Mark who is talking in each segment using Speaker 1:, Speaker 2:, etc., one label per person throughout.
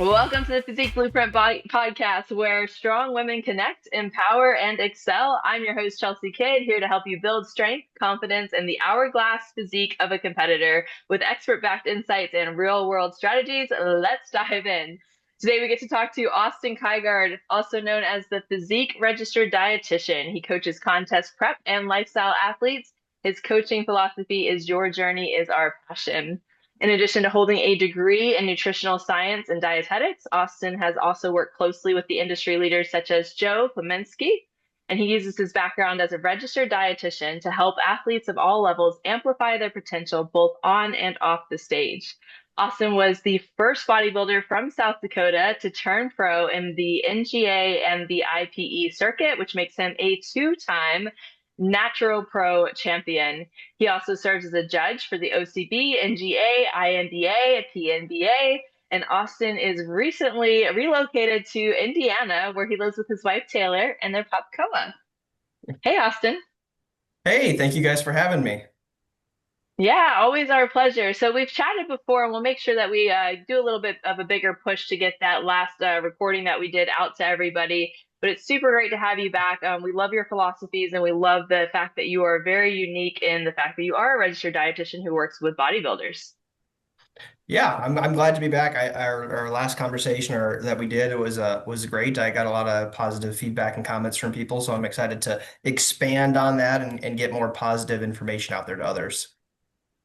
Speaker 1: Welcome to the Physique Blueprint podcast, where strong women connect, empower, and excel. I'm your host, Chelsea Kidd, here to help you build strength, confidence, and the hourglass physique of a competitor with expert-backed insights and real-world strategies. Let's dive in. Today, we get to talk to Austin Kjergaard, also known as the Physique Registered Dietitian. He coaches contest prep and lifestyle athletes. His coaching philosophy is your journey is our passion. In addition to holding a degree in nutritional science and dietetics, Austin has also worked closely with the industry leaders such as Joe Klemczewski, and he uses his background as a registered dietitian to help athletes of all levels amplify their potential both on and off the stage. Austin was the first bodybuilder from South Dakota to turn pro in the NGA and the IPE circuit, which makes him a two-time Natural Pro champion. He also serves as a judge for the OCB, NGA, INBA, PNBA, and Austin is recently relocated to Indiana, where he lives with his wife Taylor and their pup Koa. Hey, Austin.
Speaker 2: Hey, thank you guys for having me.
Speaker 1: Yeah, always our pleasure. So we've chatted before, and we'll make sure that we do a little bit of a bigger push to get that last recording that we did out to everybody. But it's super great to have you back. We love your philosophies, and we love the fact that you are very unique in the fact that you are a registered dietitian who works with bodybuilders.
Speaker 2: Yeah, I'm glad to be back. Our last conversation that we did was great. I got a lot of positive feedback and comments from people, so I'm excited to expand on that and get more positive information out there to others.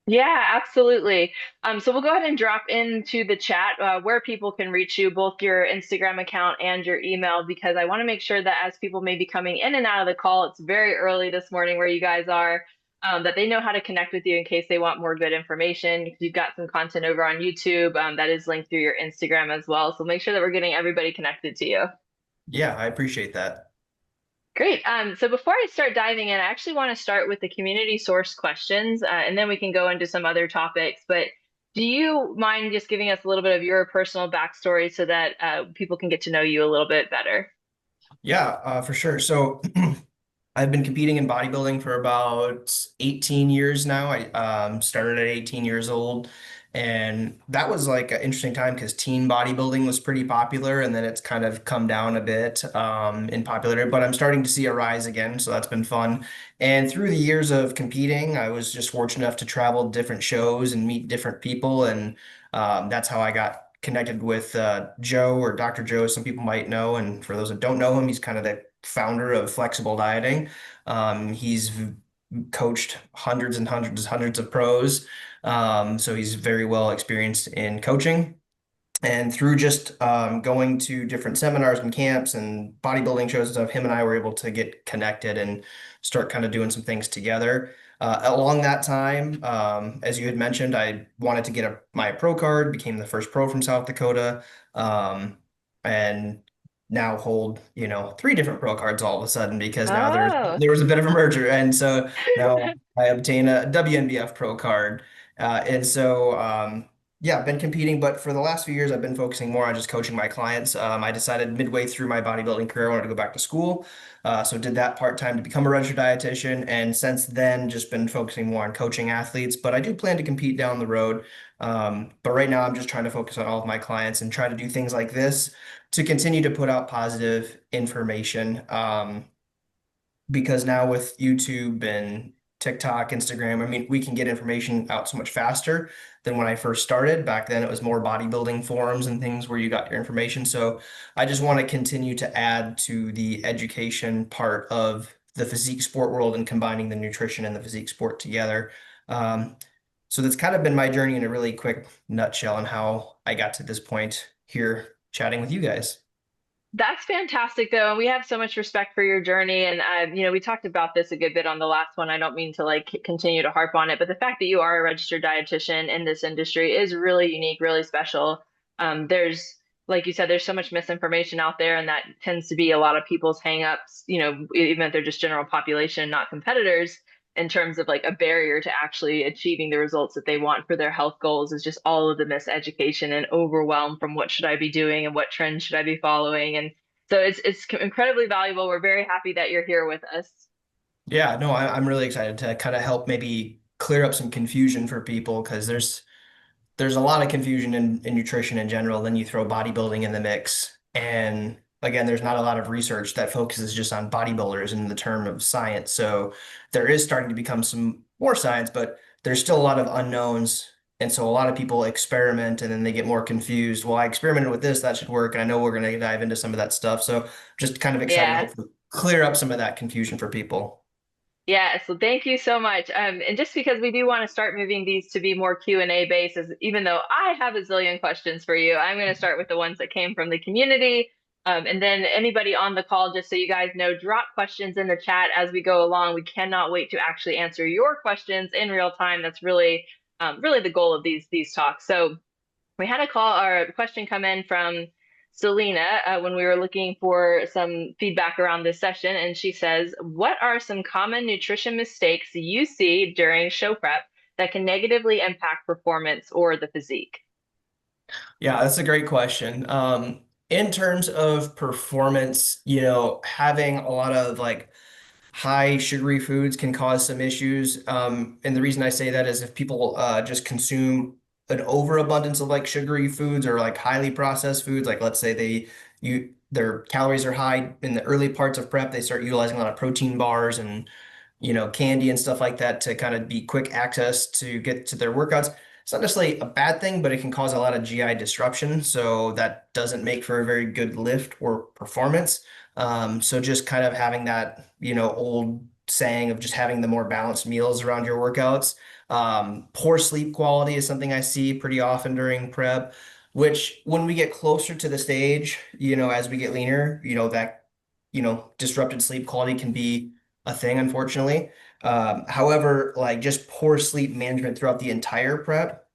Speaker 1: Yeah, absolutely. So we'll go ahead and drop into the chat where people can reach you, both your Instagram account and your email, because I want to make sure that as people may be coming in and out of the call, it's very early this morning where you guys are, that they know how to connect with you in case they want more good information. You've got some content over on YouTube that is linked through your Instagram as well. So make sure that we're getting everybody connected to you.
Speaker 2: Yeah, I appreciate that.
Speaker 1: Great. So before I start diving in, I actually want to start with the community source questions, and then we can go into some other topics. But do you mind just giving us a little bit of your personal backstory so that people can get to know you a little bit better?
Speaker 2: Yeah, for sure. So I've been competing in bodybuilding for about 18 years now. I started at 18 years old, and that was like an interesting time because teen bodybuilding was pretty popular, and then it's kind of come down a bit in popularity. But I'm starting to see a rise again, so that's been fun. And through the years of competing, I was just fortunate enough to travel to different shows and meet different people, and that's how I got connected with Joe or Dr. Joe, some people might know. And for those that don't know him, he's kind of the founder of flexible dieting. He's coached hundreds of pros. So he's very well experienced in coaching. And through just going to different seminars and camps and bodybuilding shows and stuff, him and I were able to get connected and start kind of doing some things together. Along that time, as you had mentioned, I wanted to get my pro card, became the first pro from South Dakota, and now hold, three different pro cards all of a sudden because now
Speaker 1: Oh,
Speaker 2: there was a bit of a merger. And so now I obtain a WNBF pro card. Yeah, I've been competing, but for the last few years, I've been focusing more on just coaching my clients. I decided midway through my bodybuilding career, I wanted to go back to school. So did that part-time to become a registered dietitian. And since then, just been focusing more on coaching athletes, but I do plan to compete down the road. But right now, I'm just trying to focus on all of my clients and try to do things like this to continue to put out positive information. Because now with YouTube and TikTok, Instagram, I mean, we can get information out so much faster than when I first started. Back then, it was more bodybuilding forums and things where you got your information. So I just want to continue to add to the education part of the physique sport world and combining the nutrition and the physique sport together. Um, so that's kind of been my journey in a really quick nutshell and how I got to this point here chatting with you guys.
Speaker 1: that's fantastic, though. And we have so much respect for your journey. And, we talked about this a good bit on the last one. I don't mean to like continue to harp on it, but the fact that you are a registered dietitian in this industry is really unique, really special. Like you said, there's so much misinformation out there, and that tends to be a lot of people's hangups, even if they're just general population, not competitors, in terms of like a barrier to actually achieving the results that they want for their health goals is just all of the miseducation and overwhelm from what should I be doing and what trends should I be following. And so it's incredibly valuable. We're very happy that you're here with us.
Speaker 2: Yeah, no, I'm really excited to kind of help maybe clear up some confusion for people because there's a lot of confusion in nutrition in general. Then you throw bodybuilding in the mix. And again, there's not a lot of research that focuses just on bodybuilders in the term of science. So there is starting to become some more science, but there's still a lot of unknowns. And so a lot of people experiment and then they get more confused. Well, I experimented with this, that should work. And I know we're going to dive into some of that stuff. So just kind of excited to
Speaker 1: Yeah.
Speaker 2: hopefully clear up some of that confusion for people.
Speaker 1: Yeah, so thank you so much. And just because we do want to start moving these to be more Q&A based, even though I have a zillion questions for you, I'm going to start with the ones that came from the community. And then anybody on the call, just so you guys know, drop questions in the chat as we go along. We cannot wait to actually answer your questions in real time. That's really, really the goal of these talks. So we had a call or a question come in from Selena when we were looking for some feedback around this session, and she says, "What are some common nutrition mistakes you see during show prep that can negatively impact performance or the physique?"
Speaker 2: Yeah, that's a great question. In terms of performance, having a lot of like high sugary foods can cause some issues. And the reason I say that is if people just consume an overabundance of like sugary foods or like highly processed foods, like let's say their calories are high in the early parts of prep, they start utilizing a lot of protein bars and candy and stuff like that to kind of be quick access to get to their workouts. It's not necessarily a bad thing, but it can cause a lot of GI disruption. So that doesn't make for a very good lift or performance. So just kind of having that, old saying of just having the more balanced meals around your workouts. Poor sleep quality is something I see pretty often during prep, which when we get closer to the stage, as we get leaner, that, disrupted sleep quality can be a thing, unfortunately. However, like just poor sleep management throughout the entire prep,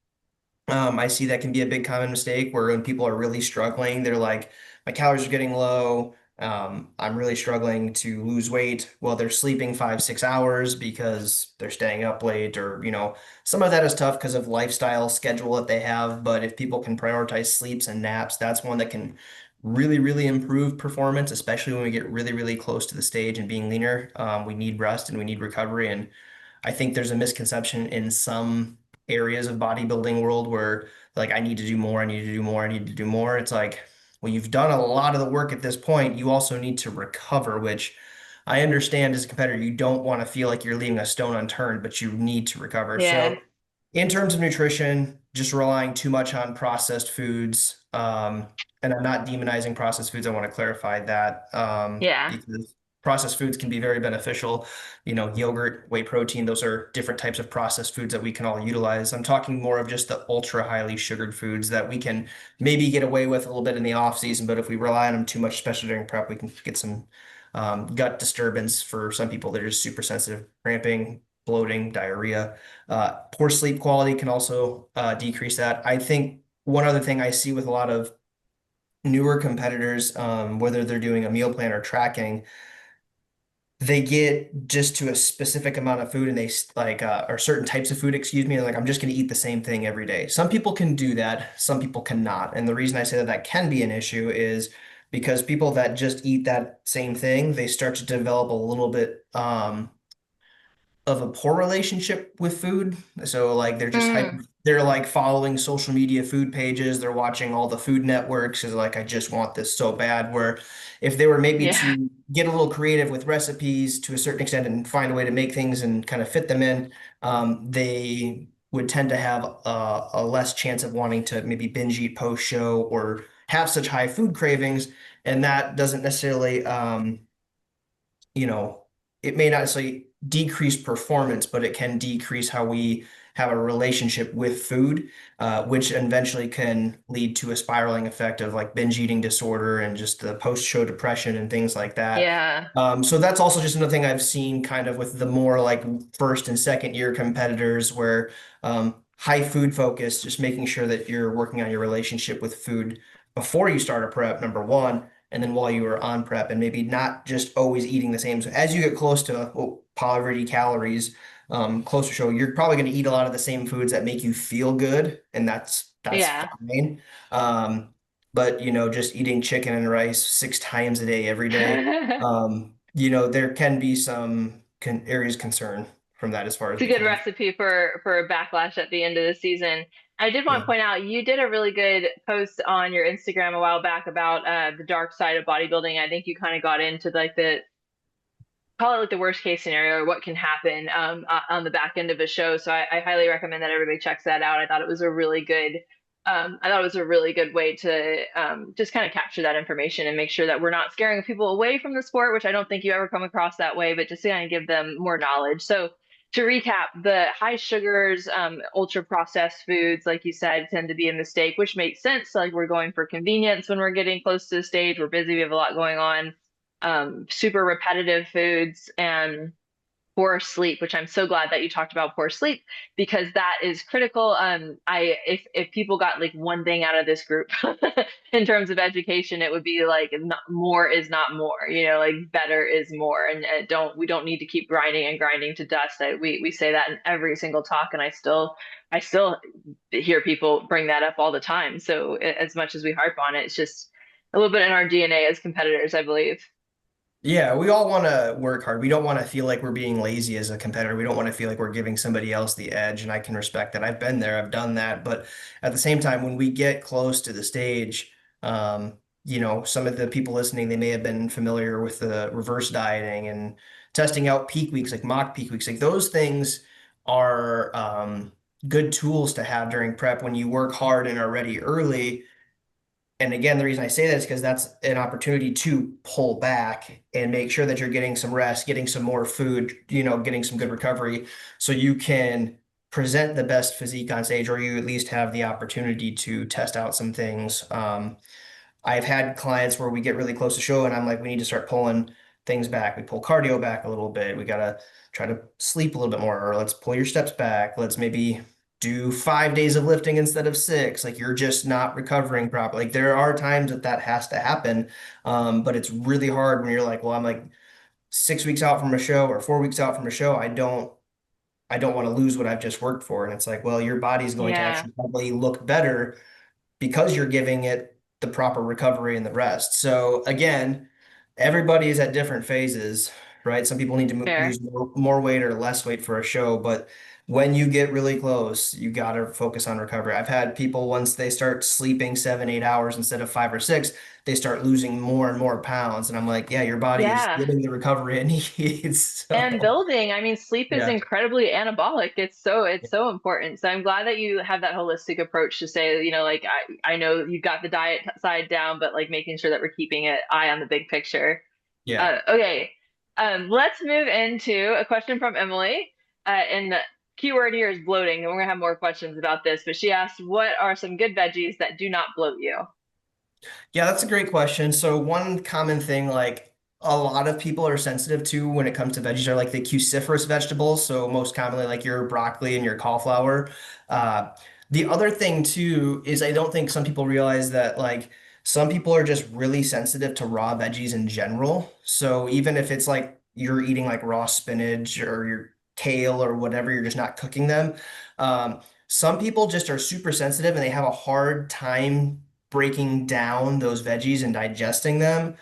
Speaker 2: I see that can be a big common mistake where when people are really struggling, they're like, my calories are getting low. I'm really struggling to lose weight. Well, they're sleeping 5, 6 hours because they're staying up late, or, some of that is tough because of lifestyle schedule that they have. But if people can prioritize sleeps and naps, that's one that can really, really improve performance, especially when we get really, really close to the stage and being leaner. We need rest and we need recovery. And I think there's a misconception in some areas of bodybuilding world where like I need to do more, I need to do more, I need to do more. It's like, well, you've done a lot of the work at this point. You also need to recover, which I understand as a competitor, you don't want to feel like you're leaving a stone unturned, but you need to recover.
Speaker 1: Yeah,
Speaker 2: So in terms of nutrition, just relying too much on processed foods, and I'm not demonizing processed foods. I want to clarify that,
Speaker 1: yeah,
Speaker 2: because processed foods can be very beneficial. Yogurt, whey protein, those are different types of processed foods that we can all utilize. I'm talking more of just the ultra highly sugared foods that we can maybe get away with a little bit in the off season, but if we rely on them too much, especially during prep, we can get some gut disturbance for some people that are just super sensitive, cramping, bloating, diarrhea. Poor sleep quality can also decrease that. I think one other thing I see with a lot of newer competitors, whether they're doing a meal plan or tracking, they get just to a specific amount of food and like or certain types of food, excuse me, and like I'm just going to eat the same thing every day. Some people can do that, some people cannot. And the reason I say that that can be an issue is because people that just eat that same thing, they start to develop a little bit of a poor relationship with food. So like
Speaker 1: mm,
Speaker 2: they're like following social media food pages, they're watching all the food networks is like I just want this so bad. Where if they were maybe
Speaker 1: yeah,
Speaker 2: to get a little creative with recipes to a certain extent and find a way to make things and kind of fit them in, they would tend to have a less chance of wanting to maybe binge eat post show or have such high food cravings. And that doesn't necessarily you know, it may not necessarily decrease performance, but it can decrease how we have a relationship with food, which eventually can lead to a spiraling effect of like binge eating disorder and just the post-show depression and things like that.
Speaker 1: yeah,
Speaker 2: So that's also just another thing I've seen kind of with the more like first and second year competitors where high food focus, just making sure that you're working on your relationship with food before you start a prep, number one, and then while you were on prep, and maybe not just always eating the same. So as you get close to poverty calories, closer show, you're probably going to eat a lot of the same foods that make you feel good, and that's
Speaker 1: yeah.
Speaker 2: fine. But just eating chicken and rice 6 times a day every day, there can be some areas of concern. from that as far as
Speaker 1: It's a good
Speaker 2: becoming.
Speaker 1: recipe for a backlash at the end of the season. I did want
Speaker 2: Yeah.
Speaker 1: to point out you did a really good post on your Instagram a while back about the dark side of bodybuilding. I think you kind of got into like the call it like the worst case scenario or what can happen on the back end of a show. So I highly recommend that everybody checks that out. I thought it was a really good I thought it was a really good way to just kind of capture that information and make sure that we're not scaring people away from the sport, which I don't think you ever come across that way, but just to kind of give them more knowledge. So to recap, the high sugars, ultra processed foods, like you said, tend to be a mistake, which makes sense. Like we're going for convenience when we're getting close to the stage. We're busy, we have a lot going on. Super repetitive foods and poor sleep, which I'm so glad that you talked about poor sleep because that is critical. If people got like one thing out of this group in terms of education, it would be like more is not more, like better is more, and we don't need to keep grinding and grinding to dust. We say that in every single talk, and I still hear people bring that up all the time. So as much as we harp on it, it's just a little bit in our DNA as competitors, I believe.
Speaker 2: Yeah, we all want to work hard. We don't want to feel like we're being lazy as a competitor. We don't want to feel like we're giving somebody else the edge, and I can respect that. I've been there, I've done that. But at the same time, when we get close to the stage, some of the people listening, they may have been familiar with the reverse dieting and testing out peak weeks, like mock peak weeks. Like those things are good tools to have during prep when you work hard and are ready early. And again, the reason I say that is because that's an opportunity to pull back and make sure that you're getting some rest, getting some more food, getting some good recovery so you can present the best physique on stage, or you at least have the opportunity to test out some things. I've had clients where we get really close to show and I'm like, we need to start pulling things back. We pull cardio back a little bit. We got to try to sleep a little bit more, or let's pull your steps back. Let's maybe do 5 days of lifting instead of 6. Like you're just not recovering properly. Like there are times that that has to happen. But it's really hard when you're like, well, I'm like 6 weeks out from a show or 4 weeks out from a show. I don't want to lose what I've just worked for. And it's like, well, your body's going to
Speaker 1: Yeah.
Speaker 2: actually probably look better because you're giving it the proper recovery and the rest. So again, everybody is at different phases, right? Some people need to
Speaker 1: Fair.
Speaker 2: lose more weight or less weight for a show, but when you get really close, you got to focus on recovery. I've had people, once they start sleeping 7, 8 hours instead of 5 or 6, they start losing more and more pounds. And I'm like, yeah, your body is
Speaker 1: Yeah.
Speaker 2: getting the recovery it needs.
Speaker 1: And
Speaker 2: So
Speaker 1: building, I mean, sleep is
Speaker 2: yeah.
Speaker 1: incredibly anabolic. It's so important. So I'm glad that you have that holistic approach to say, like I know you got the diet side down, but like making sure that we're keeping an eye on the big picture.
Speaker 2: Yeah.
Speaker 1: Okay. Let's move into a question from Emily. And the keyword here is bloating, and we're gonna have more questions about this, but she asked, what are some good veggies that do not bloat you?
Speaker 2: Yeah, that's a great question. So one common thing, like a lot of people are sensitive to when it comes to veggies are like the cruciferous vegetables. So most commonly like your broccoli and your cauliflower. Uh, the other thing too is I don't think some people realize that like some people are just really sensitive to raw veggies in general. So even if it's like you're eating like raw spinach or your kale or whatever, you're just not cooking them. Some people just are super sensitive and they have a hard time breaking down those veggies and digesting them.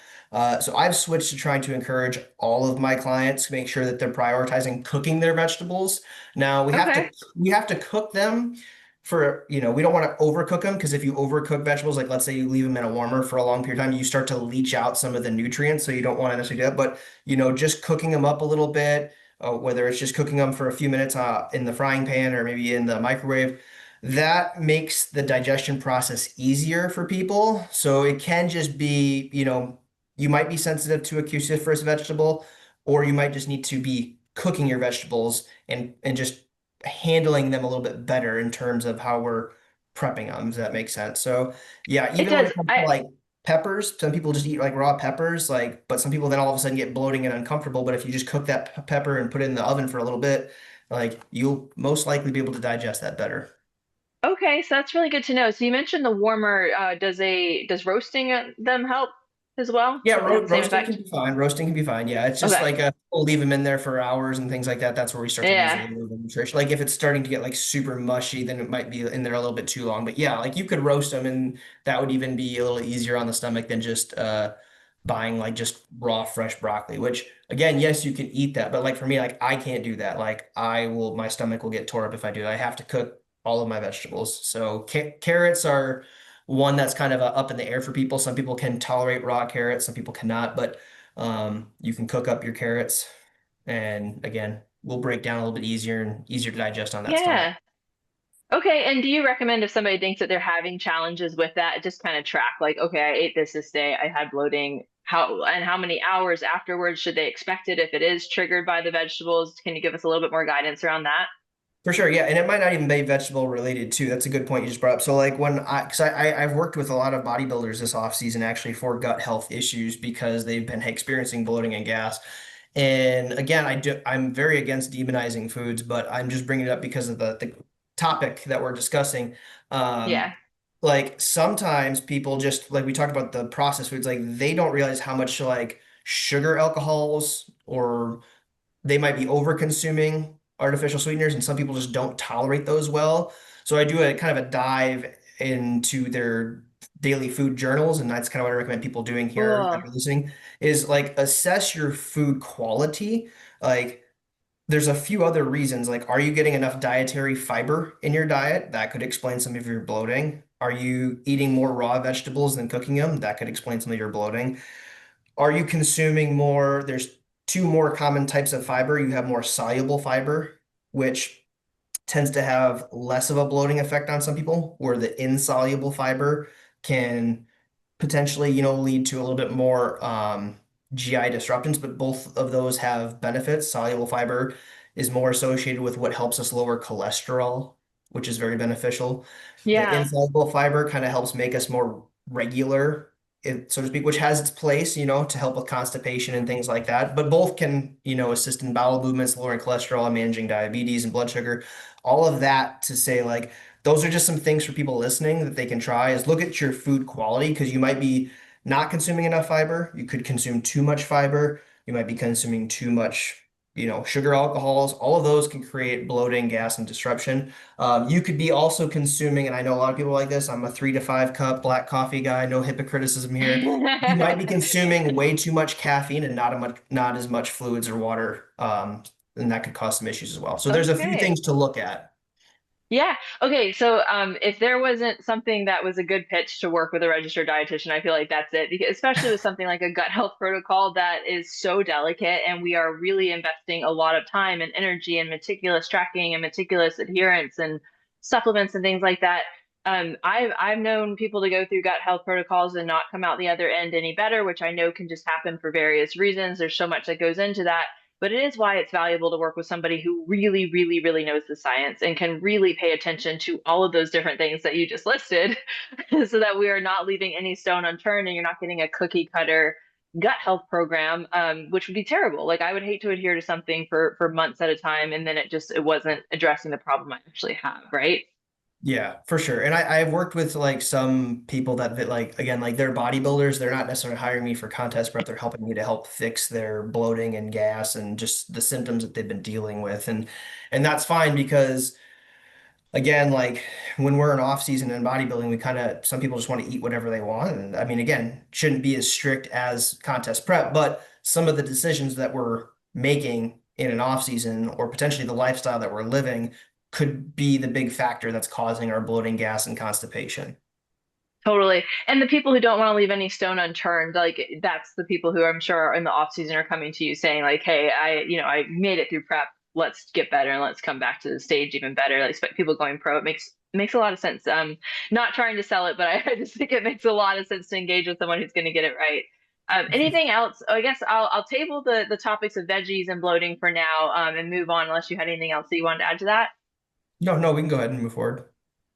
Speaker 2: So I've switched to trying to encourage all of my clients to make sure that they're prioritizing cooking their vegetables. Now
Speaker 1: Okay.
Speaker 2: we have to cook them for, we don't want to overcook them because if you overcook vegetables, like let's say you leave them in a warmer for a long period of time, you start to leach out some of the nutrients. So you don't want to necessarily do that. But, just cooking them up a little bit, whether it's just cooking them for a few minutes in the frying pan or maybe in the microwave, that makes the digestion process easier for people. So it can just be, you might be sensitive to a cruciferous vegetable, or you might just need to be cooking your vegetables and just handling them a little bit better in terms of how we're prepping them. Does that make sense? So yeah,
Speaker 1: It
Speaker 2: even when
Speaker 1: does.
Speaker 2: it comes to
Speaker 1: I
Speaker 2: like peppers, some people just eat like raw peppers, like, but some people then all of a sudden get bloating and uncomfortable. But if you just cook that pepper and put it in the oven for a little bit, like you'll most likely be able to digest that better.
Speaker 1: Okay, so that's really good to know. So you mentioned the warmer, does roasting them help as well?
Speaker 2: Yeah,
Speaker 1: Does it have the same
Speaker 2: roasting can
Speaker 1: effect?
Speaker 2: be fine. Roasting can be fine. Yeah, it's just
Speaker 1: Okay.
Speaker 2: like we'll leave them in there for hours and things like that. That's where we start to lose a
Speaker 1: Yeah.
Speaker 2: little bit of nutrition. Like if it's starting to get like super mushy, then it might be in there a little bit too long. But yeah, like you could roast them and that would even be a little easier on the stomach than just buying like just raw fresh broccoli, which again, yes, you can eat that, but like for me, like I can't do that. Like my stomach will get tore up if I do that. I have to cook all of my vegetables. So carrots are one that's kind of up in the air for people. Some people can tolerate raw carrots, some people cannot, but you can cook up your carrots, and again, will break down a little bit easier and easier to digest on that stomach.
Speaker 1: Yeah. Okay, and do you recommend if somebody thinks that they're having challenges with that, just kind of track like, okay, I ate this day, I had bloating, how many hours afterwards should they expect it if it is triggered by the vegetables? Can you give us a little bit more guidance around that?
Speaker 2: For sure, yeah, and it might not even be vegetable related too. That's a good point you just brought up. So like because I've worked with a lot of bodybuilders this off season actually for gut health issues because they've been experiencing bloating and gas. And again, I'm very against demonizing foods, but I'm just bringing it up because of the topic that we're discussing. Um,
Speaker 1: Yeah.
Speaker 2: like sometimes people just like we talked about the processed foods, like they don't realize how much like sugar alcohols or they might be over consuming artificial sweeteners, and some people just don't tolerate those well. So I do a kind of a dive into their daily food journals, and that's kind of what I recommend people doing here
Speaker 1: Cool.
Speaker 2: after listening is like assess your food quality. Like there's a few other reasons, like are you getting enough dietary fiber in your diet? That could explain some of your bloating. Are you eating more raw vegetables than cooking them? That could explain some of your bloating. Are you consuming more? There's two more common types of fiber. You have more soluble fiber, which tends to have less of a bloating effect on some people, where the insoluble fiber can potentially, lead to a little bit more GI disruptions, but both of those have benefits. Soluble fiber is more associated with what helps us lower cholesterol, which is very beneficial. The
Speaker 1: Yeah.
Speaker 2: insoluble fiber kind of helps make us more regular, so to speak, which has its place, to help with constipation and things like that. But both can, assist in bowel movements, lowering cholesterol, and managing diabetes and blood sugar. All of that to say, like, those are just some things for people listening that they can try is look at your food quality because you might be not consuming enough fiber. You could consume too much fiber. You might be consuming too much, sugar alcohols. All of those can create bloating, gas, and disruption. You could be also consuming, and I know a lot of people like this. I'm a 3 to 5 cup black coffee guy. No hypocriticism here. You might be consuming way too much caffeine and not as much fluids or water, and that could cause some issues as well. So there's a few
Speaker 1: Okay.
Speaker 2: things to look at.
Speaker 1: Yeah. Okay. So, if there wasn't something that was a good pitch to work with a registered dietitian, I feel like that's it. Because especially with something like a gut health protocol that is so delicate, and we are really investing a lot of time and energy and meticulous tracking and meticulous adherence and supplements and things like that. I've known people to go through gut health protocols and not come out the other end any better, which I know can just happen for various reasons. There's so much that goes into that. But it is why it's valuable to work with somebody who really, really, really knows the science and can really pay attention to all of those different things that you just listed so that we are not leaving any stone unturned and you're not getting a cookie cutter gut health program, which would be terrible. Like I would hate to adhere to something for months at a time and then it wasn't addressing the problem I actually have, right?
Speaker 2: Yeah, for sure. And I've worked with like some people that like again like they're bodybuilders. They're not necessarily hiring me for contest prep. They're helping me to help fix their bloating and gas and just the symptoms that they've been dealing with. And that's fine because again, like when we're in off season in bodybuilding, we kind of some people just want to eat whatever they want. And I mean, again, shouldn't be as strict as contest prep, but some of the decisions that we're making in an off season or potentially the lifestyle that we're living could be the big factor that's causing our bloating, gas, and constipation.
Speaker 1: Totally. And the people who don't want to leave any stone unturned, like that's the people who I'm sure in the off season are coming to you saying like, "Hey, I made it through prep. Let's get better and let's come back to the stage even better." Like people going pro, it makes a lot of sense. Not trying to sell it, but I just think it makes a lot of sense to engage with someone who's going to get it right. Anything else? Oh, I guess I'll table the topics of veggies and bloating for now, and move on unless you had anything else that you wanted to add to that.
Speaker 2: No, no, we can go ahead and move forward.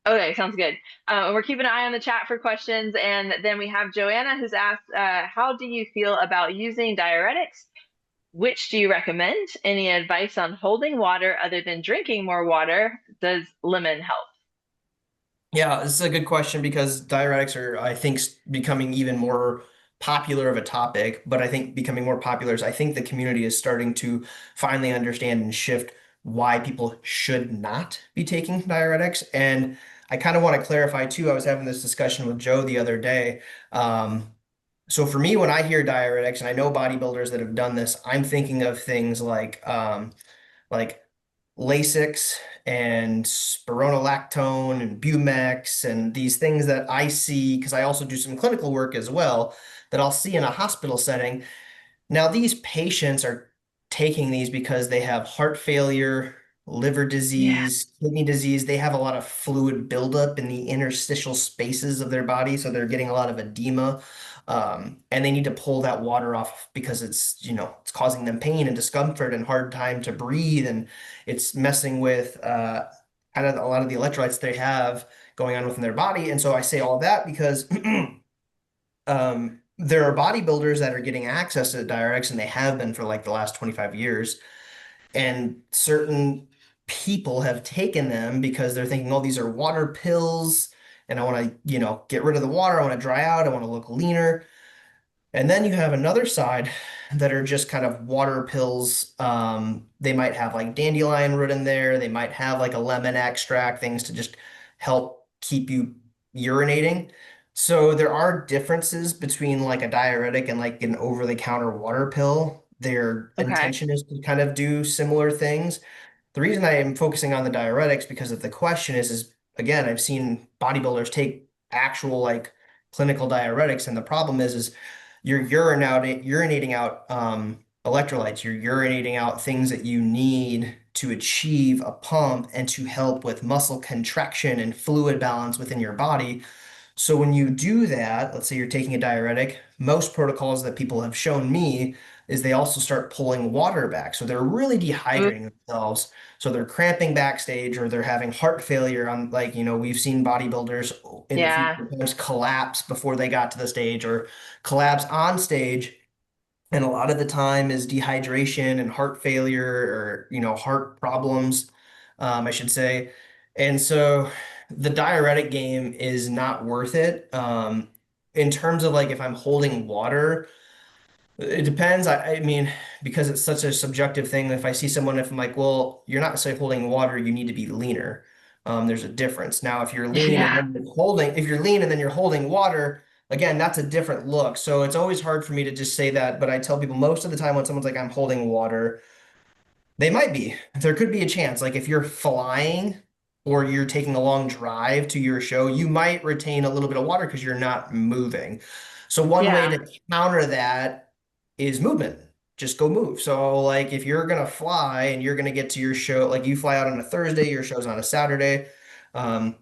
Speaker 1: Okay, sounds good. And we're keeping an eye on the chat for questions. And then we have Joanna who's asked, how do you feel about using diuretics? Which do you recommend? Any advice on holding water other than drinking more water? Does lemon help?
Speaker 2: Yeah, this is a good question because diuretics are, I think, becoming even more popular of a topic. But I think becoming more popular is I think the community is starting to finally understand and shift why people should not be taking diuretics. And I kind of want to clarify too, I was having this discussion with Joe the other day. Um, So for me, when I hear diuretics, and I know bodybuilders that have done this, I'm thinking of things like Lasix and spironolactone and Bumex and these things that I see because I also do some clinical work as well that I'll see in a hospital setting. Now, these patients are taking these because they have heart failure, liver
Speaker 1: Yeah.
Speaker 2: disease, kidney disease. They have a lot of fluid buildup in the interstitial spaces of their body, so they're getting a lot of edema. And they need to pull that water off because it's causing them pain and discomfort and hard time to breathe, and it's messing with kind of a lot of the electrolytes they have going on within their body. And so I say all that because there are bodybuilders that are getting access to the diuretics, and they have been for like the last 25 years. And certain people have taken them because they're thinking, oh, these are water pills, and I want to, get rid of the water. I want to dry out. I want to look leaner. And then you have another side that are just kind of water pills. They might have like dandelion root in there. They might have like a lemon extract, things to just help keep you urinating. So there are differences between like a diuretic and like an over-the-counter water pill. Their
Speaker 1: Okay.
Speaker 2: intention is to kind of do similar things. The reason I am focusing on the diuretics because of the question is again, I've seen bodybuilders take actual like clinical diuretics, and the problem is you're urinating out electrolytes. You're urinating out things that you need to achieve a pump and to help with muscle contraction and fluid balance within your body. So when you do that, let's say you're taking a diuretic, most protocols that people have shown me is they also start pulling water back. So they're really
Speaker 1: Ooh,
Speaker 2: dehydrating themselves. So they're cramping backstage, or they're having heart failure on, like, we've seen bodybuilders in a few
Speaker 1: yeah.
Speaker 2: times collapse before they got to the stage, or collapse on stage. And a lot of the time is dehydration and heart failure, or, heart problems, I should say. And so the diuretic game is not worth it. In terms of like if I'm holding water, it depends. I mean, because it's such a subjective thing, if I see someone, if I'm like, well, you're not necessarily holding water, you need to be leaner. There's a difference. Now,
Speaker 1: Yeah.
Speaker 2: if you're lean and then you're holding water, again, that's a different look. So it's always hard for me to just say that, but I tell people most of the time when someone's like, I'm holding water, they might be. There could be a chance. Like if you're flying or you're taking a long drive to your show, you might retain a little bit of water because you're not moving. So one way
Speaker 1: Yeah.
Speaker 2: to counter that is movement. Just go move. So like if you're gonna fly and you're gonna get to your show, like you fly out on a Thursday, your show's on a Saturday. Um,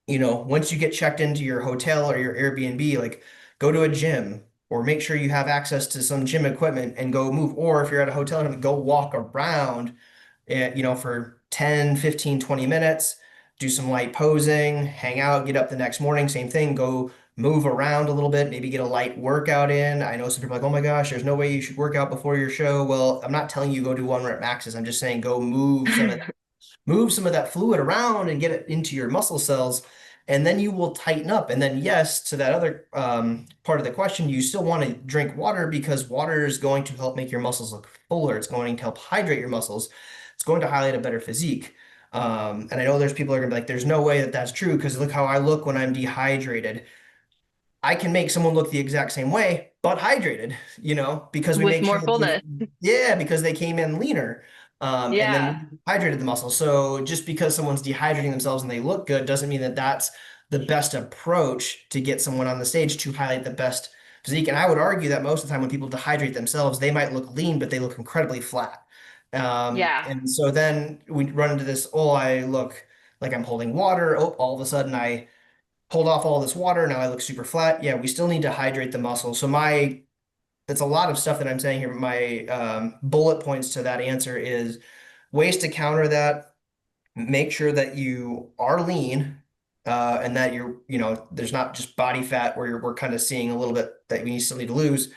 Speaker 2: once you get checked into your hotel or your Airbnb, like go to a gym or make sure you have access to some gym equipment and go move. Or if you're at a hotel, go walk around, for 10, 15, 20 minutes, do some light posing, hang out, get up the next morning, same thing, go move around a little bit, maybe get a light workout in. I know some people are like, oh my gosh, there's no way you should work out before your show. Well, I'm not telling you go do 1 rep maxes. I'm just saying go move some of that fluid around and get it into your muscle cells, and then you will tighten up. And then, yes, to that other part of the question, you still want to drink water because water is going to help make your muscles look fuller. It's going to help hydrate your muscles. It's going to highlight a better physique. And I know there's people that are going to be like, there's no way that that's true because look how I look when I'm dehydrated. I can make someone look the exact same way, but hydrated, because we
Speaker 1: With
Speaker 2: make sure
Speaker 1: more
Speaker 2: that
Speaker 1: fullness.
Speaker 2: yeah, because they came in leaner. And
Speaker 1: Yeah.
Speaker 2: then hydrated the muscle. So just because someone's dehydrating themselves and they look good doesn't mean that that's the best approach to get someone on the stage to highlight the best physique. And I would argue that most of the time when people dehydrate themselves, they might look lean, but they look incredibly flat.
Speaker 1: Yeah.
Speaker 2: And so then we run into this, oh, I look like I'm holding water. Oh, all of a sudden I pulled off all this water. Now I look super flat. Yeah, we still need to hydrate the muscle. So that's a lot of stuff that I'm saying here. My bullet points to that answer is ways to counter that. Make sure that you are lean, and that there's not just body fat where we're kind of seeing a little bit that we still need to lose,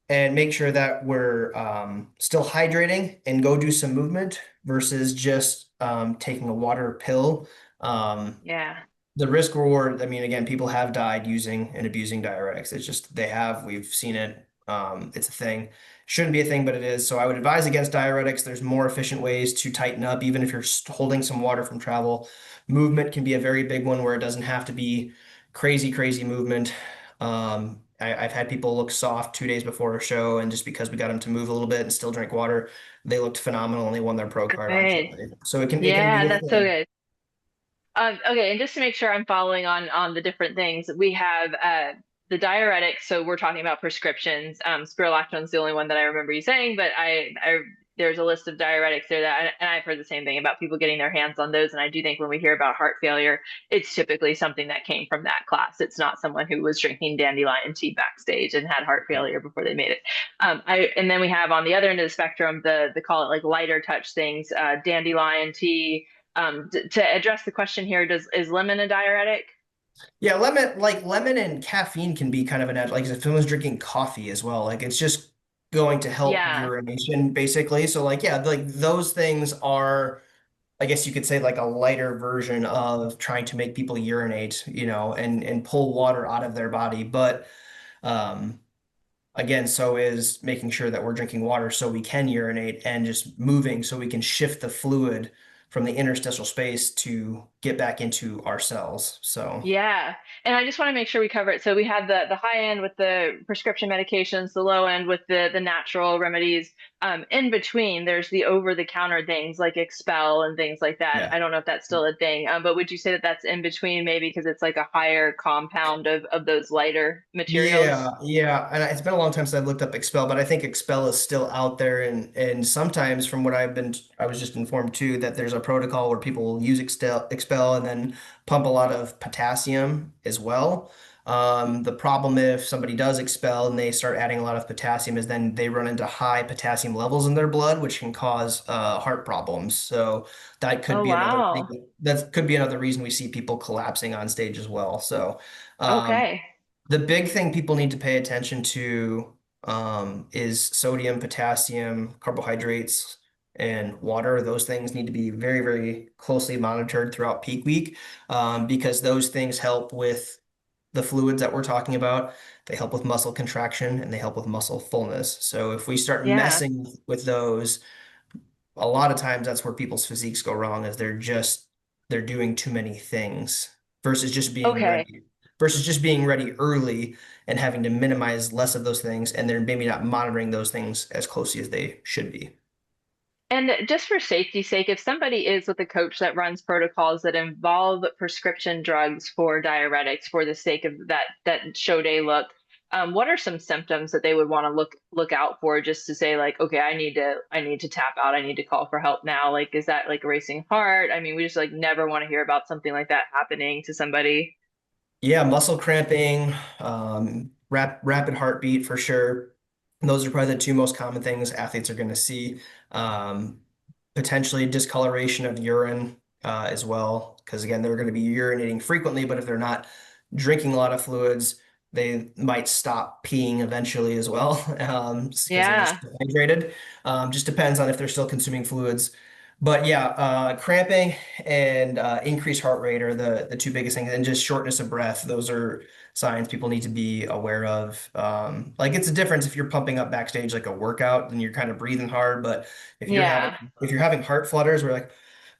Speaker 2: and make sure that we're still hydrating and go do some movement versus just taking a water pill. Um,
Speaker 1: Yeah.
Speaker 2: the risk reward, I mean, again, people have died using and abusing diuretics. It's just we've seen it. It's a thing. Shouldn't be a thing, but it is. So I would advise against diuretics. There's more efficient ways to tighten up, even if you're holding some water from travel. Movement can be a very big one where it doesn't have to be crazy, crazy movement. I've had people look soft 2 days before a show, and just because we got them to move a little bit and still drink water, they looked phenomenal and they won their pro card on
Speaker 1: Good.
Speaker 2: Sunday. So it can be
Speaker 1: Yeah,
Speaker 2: a
Speaker 1: that's so
Speaker 2: thing.
Speaker 1: good. Okay, and just to make sure I'm following on the different things, we have the diuretics. So we're talking about prescriptions. Spironolactone's the only one that I remember you saying, but I there's a list of diuretics there that, and I've heard the same thing about people getting their hands on those. And I do think when we hear about heart failure, it's typically something that came from that class. It's not someone who was drinking dandelion tea backstage and had heart
Speaker 2: Yeah.
Speaker 1: failure before they made it. And then we have on the other end of the spectrum the call it like lighter touch things, dandelion tea. To address the question here, is lemon a diuretic?
Speaker 2: Yeah, lemon and caffeine can be kind of like if someone's drinking coffee as well, like it's just going to help
Speaker 1: Yeah.
Speaker 2: urination basically. So like yeah, like those things are, I guess you could say, like a lighter version of trying to make people urinate, and pull water out of their body. But um again, so is making sure that we're drinking water so we can urinate, and just moving so we can shift the fluid from the interstitial space to get back into our cells. So
Speaker 1: Yeah. And I just want to make sure we cover it. So we have the high end with the prescription medications, the low end with the natural remedies. In between, there's the over-the-counter things like Expel and things like that.
Speaker 2: yeah.
Speaker 1: I don't know if that's still a thing, but would you say that that's in between maybe because it's like a higher compound of those lighter materials?
Speaker 2: Yeah, and it's been a long time since I've looked up Expel, but I think Expel is still out there, and sometimes from what I was just informed too that there's a protocol where people will use Expel and then pump a lot of potassium as well. The problem if somebody does Expel and they start adding a lot of potassium is then they run into high potassium levels in their blood, which can cause heart problems. So that could
Speaker 1: Oh,
Speaker 2: be another thing.
Speaker 1: wow.
Speaker 2: That could be another reason we see people collapsing on stage as well. So. Um,
Speaker 1: Okay.
Speaker 2: the big thing people need to pay attention to is sodium, potassium, carbohydrates, and water. Those things need to be very, very closely monitored throughout peak week, because those things help with the fluids that we're talking about. They help with muscle contraction and they help with muscle fullness. So if we start
Speaker 1: Yeah.
Speaker 2: messing with those, a lot of times that's where people's physiques go wrong, is they're doing too many things versus just being
Speaker 1: Okay.
Speaker 2: ready early and having to minimize less of those things, and they're maybe not monitoring those things as closely as they should be.
Speaker 1: And just for safety's sake, if somebody is with a coach that runs protocols that involve prescription drugs for diuretics for the sake of that show day look, what are some symptoms that they would want to look out for just to say like, okay, I need to tap out, I need to call for help now? Like, is that like a racing heart? I mean, we just like never want to hear about something like that happening to somebody.
Speaker 2: Yeah, muscle cramping, rapid heartbeat for sure. Those are probably the two most common things athletes are going to see. Um, Potentially discoloration of urine as well, because again, they're going to be urinating frequently, but if they're not drinking a lot of fluids, they might stop peeing eventually as well, because they're just
Speaker 1: Yeah.
Speaker 2: dehydrated. Just depends on if they're still consuming fluids. But yeah, cramping and increased heart rate are the two biggest things, and just shortness of breath. Those are signs people need to be aware of. Like it's a difference if you're pumping up backstage like a workout and you're kind of breathing hard, but if you're having
Speaker 1: Yeah.
Speaker 2: if you're having heart flutters, where like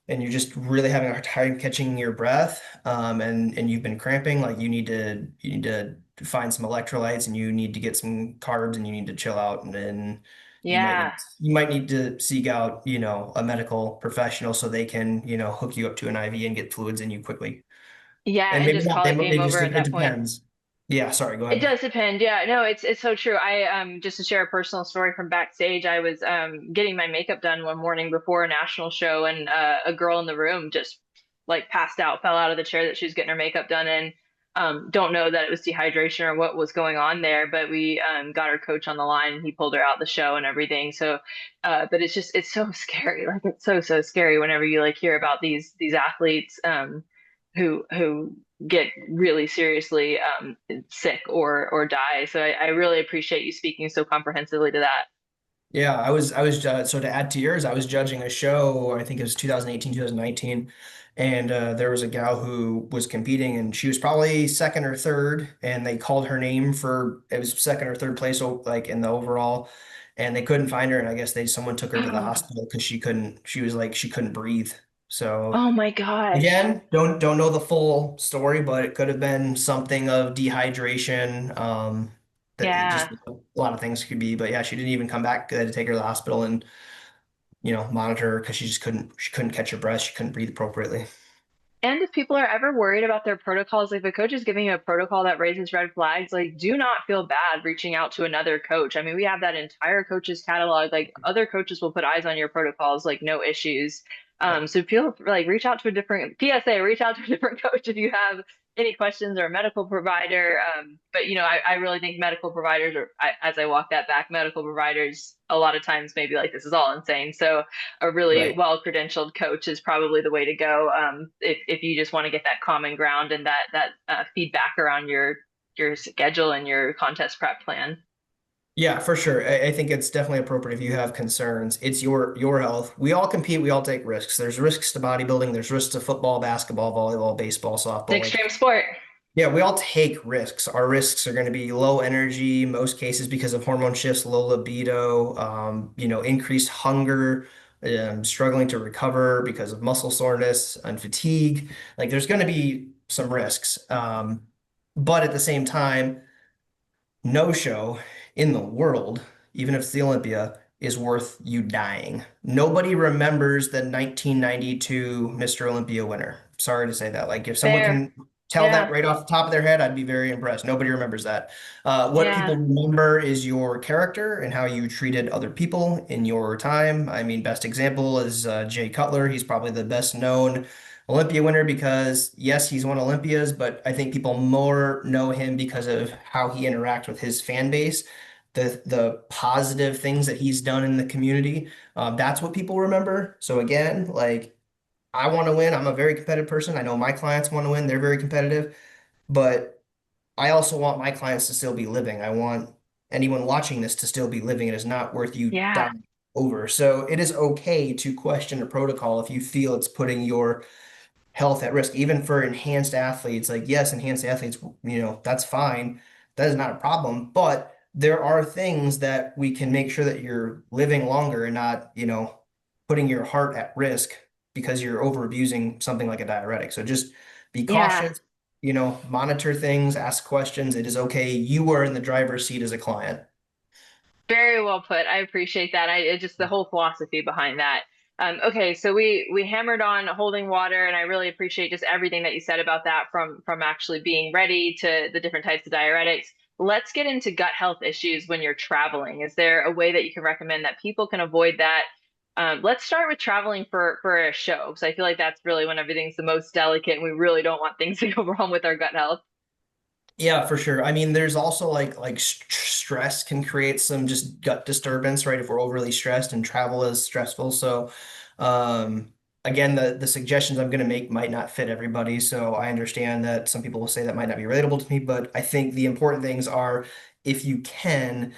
Speaker 2: and you're just really having a hard time catching your breath, and you've been cramping, like you need to find some electrolytes, and you need to get some carbs, and you need to chill out, and then
Speaker 1: Yeah.
Speaker 2: you might need to seek out, a medical professional so they can, hook you up to an IV and get fluids in you quickly.
Speaker 1: Yeah.
Speaker 2: And
Speaker 1: And
Speaker 2: maybe
Speaker 1: just
Speaker 2: not,
Speaker 1: call it game
Speaker 2: they just
Speaker 1: over at
Speaker 2: it
Speaker 1: that point.
Speaker 2: depends. Yeah, sorry, go
Speaker 1: It
Speaker 2: ahead.
Speaker 1: does depend. Yeah, no, it's so true. I just to share a personal story from backstage, I was getting my makeup done one morning before a national show, and a girl in the room just like passed out, fell out of the chair that she was getting her makeup done in. Don't know that it was dehydration or what was going on there, but we got our coach on the line and he pulled her out the show and everything. So, but it's so scary. Like it's so scary whenever you like hear about these athletes who get really seriously sick or die. So I really appreciate you speaking so comprehensively to that.
Speaker 2: Yeah, so to add to yours, I was judging a show, I think it was 2018, 2019, and there was a gal who was competing, and she was probably second or third, and they called her name for, it was second or third place, so like in the overall, and they couldn't find her, and I guess someone took her to the hospital because she couldn't breathe. So
Speaker 1: Oh my gosh.
Speaker 2: again, don't know the full story, but it could have been something of dehydration. that it just
Speaker 1: Yeah.
Speaker 2: a lot of things could be. But yeah, she didn't even come back. They had to take her to the hospital and, monitor her because she couldn't catch her breath. She couldn't breathe appropriately.
Speaker 1: And if people are ever worried about their protocols, like if a coach is giving you a protocol that raises red flags, like do not feel bad reaching out to another coach. I mean, we have that entire coaches catalog. Like other coaches will put eyes on your protocols, like no issues.
Speaker 2: Right.
Speaker 1: So feel like reach out to a different PSA, reach out to a different coach if you have any questions or a medical provider. But I really think medical providers, or as I walk that back, medical providers a lot of times maybe like this is all insane. So a really
Speaker 2: Right.
Speaker 1: well-credentialed coach is probably the way to go, if you just want to get that common ground and that feedback around your schedule and your contest prep plan.
Speaker 2: Yeah, for sure. I think it's definitely appropriate if you have concerns. It's your health. We all compete, we all take risks. There's risks to bodybuilding, there's risks to football, basketball, volleyball, baseball,
Speaker 1: It's an
Speaker 2: softball. Like,
Speaker 1: extreme sport.
Speaker 2: yeah, we all take risks. Our risks are going to be low energy, most cases because of hormone shifts, low libido, increased hunger, struggling to recover because of muscle soreness and fatigue. Like there's going to be some risks. But at the same time, no show in the world, even if it's the Olympia, is worth you dying. Nobody remembers the 1992 Mr. Olympia winner. Sorry to say that. Like, if someone
Speaker 1: Fair.
Speaker 2: can tell that
Speaker 1: Yeah.
Speaker 2: right off the top of their head, I'd be very impressed. Nobody remembers that. What people
Speaker 1: Yeah.
Speaker 2: remember is your character and how you treated other people in your time. I mean, best example is Jay Cutler. He's probably the best known Olympia winner because yes, he's won Olympias, but I think people more know him because of how he interacts with his fan base, the positive things that he's done in the community. That's what people remember. So again, like I want to win. I'm a very competitive person. I know my clients want to win. They're very competitive, but I also want my clients to still be living. I want anyone watching this to still be living. It is not worth you
Speaker 1: Yeah.
Speaker 2: dying over. So it is okay to question a protocol if you feel it's putting your health at risk, even for enhanced athletes. Like, yes, enhanced athletes, that's fine. That is not a problem. But there are things that we can make sure that you're living longer and not, putting your heart at risk because you're over abusing something like a diuretic. So just be
Speaker 1: Yeah.
Speaker 2: cautious, monitor things, ask questions. It is okay. You are in the driver's seat as a client.
Speaker 1: Very well put. I appreciate that. Just the whole philosophy behind that. Okay, so we hammered on holding water, and I really appreciate just everything that you said about that, from actually being ready to the different types of diuretics. Let's get into gut health issues when you're traveling. Is there a way that you can recommend that people can avoid that? Let's start with traveling for a show, because I feel like that's really when everything's the most delicate, and we really don't want things to go wrong with our gut health.
Speaker 2: Yeah, for sure. I mean, there's also like stress can create some just gut disturbance, right? If we're overly stressed and travel is stressful. So, again, the suggestions I'm going to make might not fit everybody. So I understand that some people will say that might not be relatable to me, but I think the important things are if you can.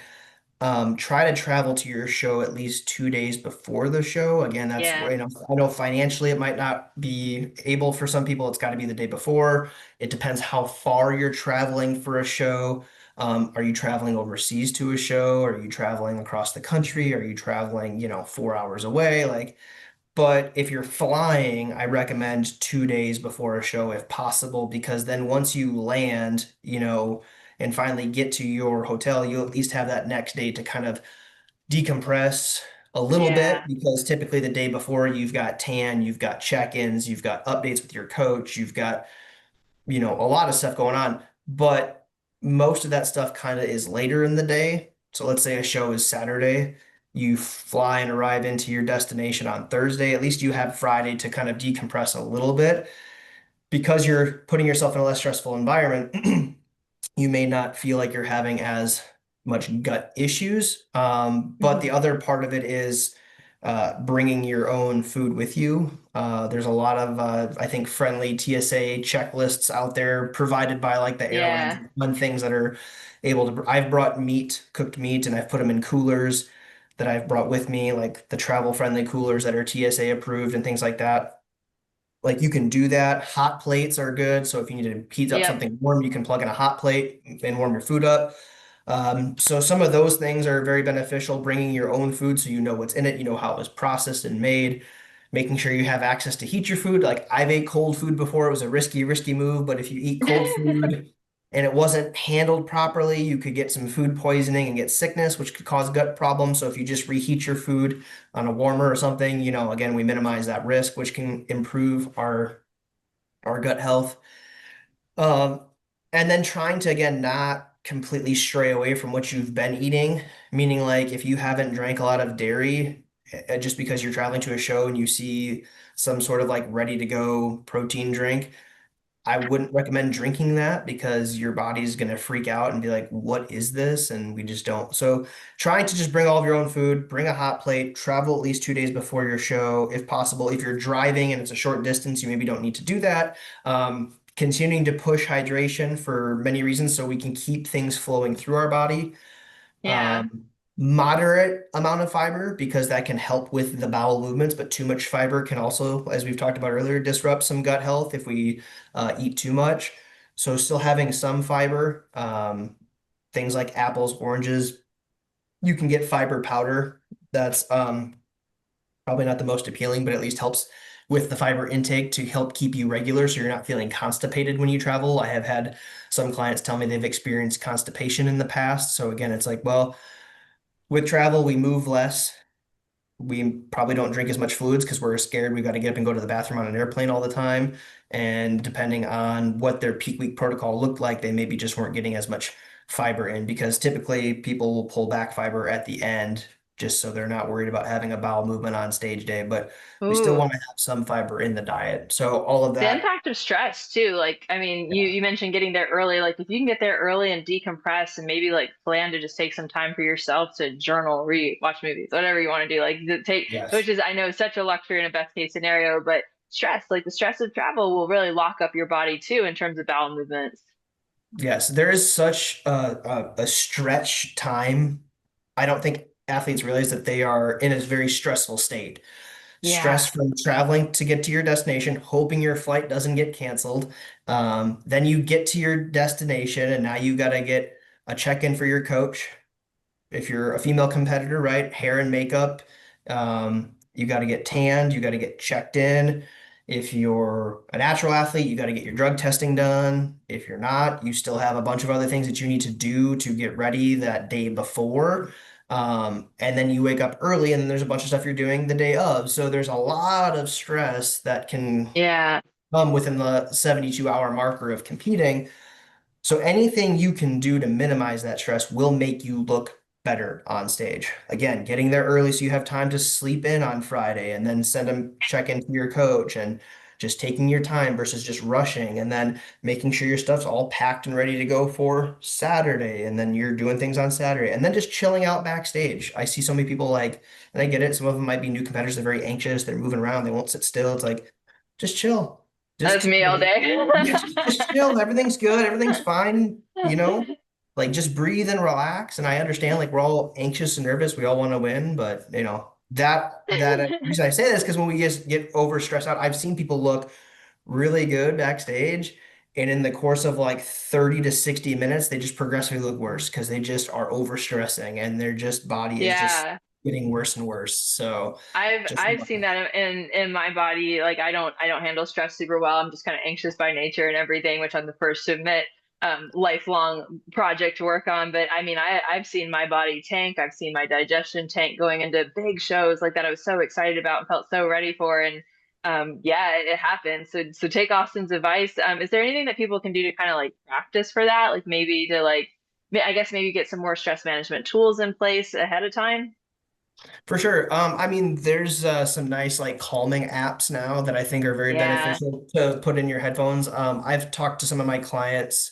Speaker 2: Try to travel to your show at least 2 days before the show. Again, that's
Speaker 1: Yeah.
Speaker 2: I know financially it might not be able for some people. It's got to be the day before. It depends how far you're traveling for a show. Are you traveling overseas to a show? Are you traveling across the country? Are you traveling, 4 hours away? Like, but if you're flying, I recommend 2 days before a show if possible, because then once you land, and finally get to your hotel, you at least have that next day to kind of decompress a little
Speaker 1: Yeah.
Speaker 2: bit, because typically the day before you've got you've got check-ins, you've got updates with your coach, you've got, a lot of stuff going on, but most of that stuff kind of is later in the day. So let's say a show is Saturday, you fly and arrive into your destination on Thursday, at least you have Friday to kind of decompress a little bit because you're putting yourself in a less stressful environment. You may not feel like you're having as much gut issues. But the
Speaker 1: Mhm.
Speaker 2: other part of it is bringing your own food with you. There's a lot of, I think, friendly TSA checklists out there provided by like the airlines
Speaker 1: Yeah.
Speaker 2: on things that are able to. I've brought cooked meat, and I've put them in coolers that I've brought with me, like the travel friendly coolers that are TSA approved and things like that. Like you can do that. Hot plates are good. So if you need to heat up
Speaker 1: Yep.
Speaker 2: something warm, you can plug in a hot plate and warm your food up. So some of those things are very beneficial. Bringing your own food so you know what's in it, you know how it was processed and made. Making sure you have access to heat your food. Like I've ate cold food before. It was a risky move, but if you eat cold food, and it wasn't handled properly, you could get some food poisoning and get sickness, which could cause gut problems. So if you just reheat your food on a warmer or something, again, we minimize that risk, which can improve our gut health. Um, and then trying to, again, not completely stray away from what you've been eating, meaning like if you haven't drank a lot of dairy, just because you're traveling to a show and you see some sort of like ready to go protein drink, I wouldn't recommend drinking that because your body's going to freak out and be like, what is this? And we just don't. So trying to just bring all of your own food, bring a hot plate, travel at least 2 days before your show, if possible. If you're driving and it's a short distance, you maybe don't need to do that. Continuing to push hydration for many reasons so we can keep things flowing through our body.
Speaker 1: Yeah.
Speaker 2: Moderate amount of fiber because that can help with the bowel movements, but too much fiber can also, as we've talked about earlier, disrupt some gut health if we eat too much. So still having some fiber, things like apples, oranges, you can get fiber powder. That's probably not the most appealing, but at least helps with the fiber intake to help keep you regular so you're not feeling constipated when you travel. I have had some clients tell me they've experienced constipation in the past. So again, it's like, well, with travel, we move less. We probably don't drink as much fluids because we're scared. We've got to get up and go to the bathroom on an airplane all the time. And depending on what their peak week protocol looked like, they maybe just weren't getting as much fiber in because typically people will pull back fiber at the end just so they're not worried about having a bowel movement on stage day. But we still
Speaker 1: Ooh.
Speaker 2: want to have some fiber in the diet. So all of
Speaker 1: The
Speaker 2: that,
Speaker 1: impact of stress too. Like, I mean, you mentioned getting there early. Like, if you can get there early and decompress and maybe like plan to just take some time for yourself to journal, read, watch movies, whatever you want to do, like to take, which
Speaker 2: yes.
Speaker 1: is, I know, such a luxury in a best case scenario, but stress, like the stress of travel will really lock up your body too in terms of bowel movements.
Speaker 2: Yes, there is such a stretch time. I don't think athletes realize that they are in a very stressful state. Stress
Speaker 1: Yeah.
Speaker 2: from traveling to get to your destination, hoping your flight doesn't get canceled. Then you get to your destination, and now you got to get a check-in for your coach if you're a female competitor, right? Hair and makeup. You got to get tanned, you got to get checked in. If you're a natural athlete, you got to get your drug testing done. If you're not, you still have a bunch of other things that you need to do to get ready that day before. And then you wake up early and there's a bunch of stuff you're doing the day of. So there's a lot of stress that can
Speaker 1: Yeah.
Speaker 2: come within the 72-hour marker of competing. So anything you can do to minimize that stress will make you look better on stage. Again, getting there early so you have time to sleep in on Friday and then send a check in to your coach and just taking your time versus just rushing and then making sure your stuff's all packed and ready to go for Saturday and then you're doing things on Saturday and then just chilling out backstage. I see so many people like, and I get it, some of them might be new competitors, they're very anxious, they're moving around, they won't sit still. It's like, just chill.
Speaker 1: That's
Speaker 2: Just
Speaker 1: me all day.
Speaker 2: yeah, just chill. Everything's good. Everything's fine. Like just breathe and relax. And I understand, like we're all anxious and nervous. We all want to win, but that reason I say this because when we just get over stressed out, I've seen people look really good backstage, and in the course of like 30 to 60 minutes, they just progressively look worse because they just are over stressing and their just body is just
Speaker 1: Yeah.
Speaker 2: getting worse and worse. So
Speaker 1: I've
Speaker 2: just
Speaker 1: I've seen that in my body. Like I don't handle stress super well. I'm just kind of anxious by nature and everything, which I'm the first to admit. Lifelong project to work on, but I mean, I've seen my body tank. I've seen my digestion tank going into big shows like that. I was so excited about and felt so ready for, and yeah, it happens. So take Austin's advice. Is there anything that people can do to kind of like practice for that? Like maybe to like, I guess maybe get some more stress management tools in place ahead of time.
Speaker 2: For sure. I mean, there's some nice like calming apps now that I think are very
Speaker 1: Yeah.
Speaker 2: beneficial to put in your headphones. I've talked to some of my clients.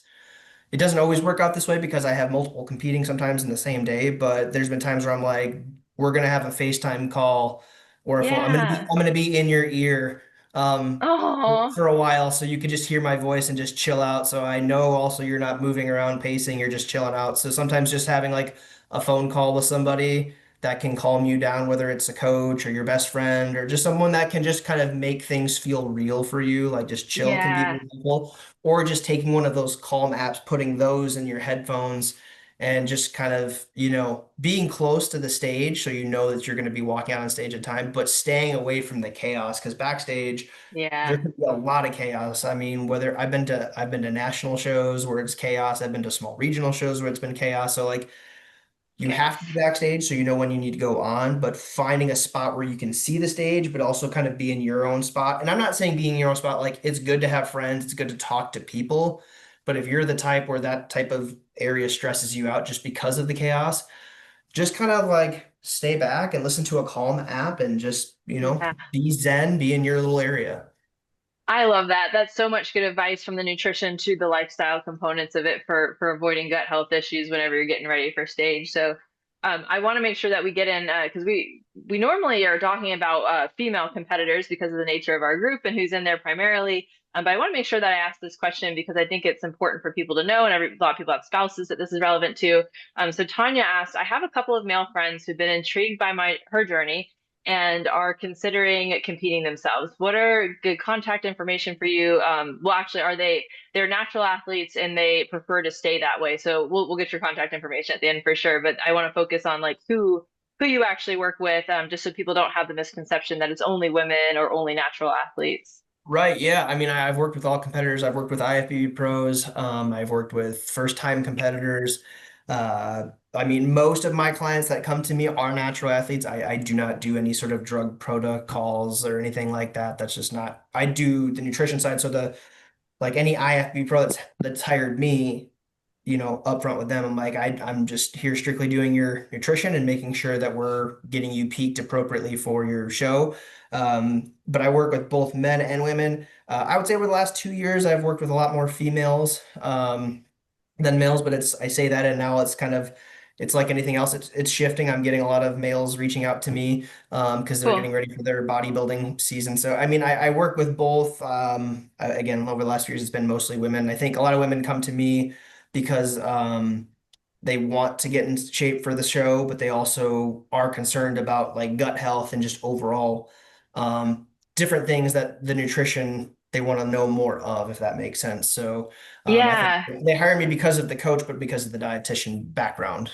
Speaker 2: It doesn't always work out this way because I have multiple competing sometimes in the same day, but there's been times where I'm like, we're gonna have a FaceTime call or a phone. I'm gonna be
Speaker 1: Yeah.
Speaker 2: I'm gonna be in your ear um
Speaker 1: Oh,
Speaker 2: for a while so you could just hear my voice and just chill out. So I know also you're not moving around pacing, you're just chilling out. So sometimes just having like a phone call with somebody that can calm you down, whether it's a coach or your best friend or just someone that can just kind of make things feel real for you, like just chill can be
Speaker 1: yeah.
Speaker 2: very helpful or just taking one of those calm apps, putting those in your headphones and just kind of, being close to the stage so you know that you're going to be walking out on stage at time, but staying away from the chaos because backstage there
Speaker 1: Yeah.
Speaker 2: could be a lot of chaos. I mean, whether I've been to national shows where it's chaos, I've been to small regional shows where it's been chaos. So like you have to
Speaker 1: Yes.
Speaker 2: be backstage so you know when you need to go on, but finding a spot where you can see the stage, but also kind of be in your own spot. And I'm not saying being in your own spot, like it's good to have friends, it's good to talk to people. But if you're the type where that type of area stresses you out just because of the chaos, just kind of like stay back and listen to a calm app and just,
Speaker 1: Yeah.
Speaker 2: be zen, be in your little area.
Speaker 1: I love that. That's so much good advice from the nutrition to the lifestyle components of it for avoiding gut health issues whenever you're getting ready for stage. So I want to make sure that we get in because we normally are talking about female competitors because of the nature of our group and who's in there primarily. But I want to make sure that I ask this question because I think it's important for people to know, and a lot of people have spouses that this is relevant to. So Tanya asked, I have a couple of male friends who've been intrigued by her journey and are considering competing themselves. What are good contact information for you? Well, actually, they're natural athletes and they prefer to stay that way. So we'll get your contact information at the end for sure. But I want to focus on like who you actually work with, just so people don't have the misconception that it's only women or only natural athletes.
Speaker 2: Right. Yeah. I mean, I've worked with all competitors. I've worked with IFBB pros. I've worked with first time competitors. I mean, most of my clients that come to me are natural athletes. I do not do any sort of drug protocols or anything like that. That's just not, I do the nutrition side. So like any IFBB pro that's hired me, upfront with them. I'm like, I'm just here strictly doing your nutrition and making sure that we're getting you peaked appropriately for your show. But I work with both men and women. I would say over the last 2 years, I've worked with a lot more females than males, but I say that and now it's like anything else. It's shifting. I'm getting a lot of males reaching out to me because they're
Speaker 1: Cool.
Speaker 2: getting ready for their bodybuilding season. So I mean, I work with both. Again, over the last few years, it's been mostly women. I think a lot of women come to me because they want to get in shape for the show, but they also are concerned about like gut health and just overall um, different things that the nutrition they want to know more of, if that makes sense. So I think
Speaker 1: Yeah.
Speaker 2: they hire me because of the coach, but because of the dietitian background.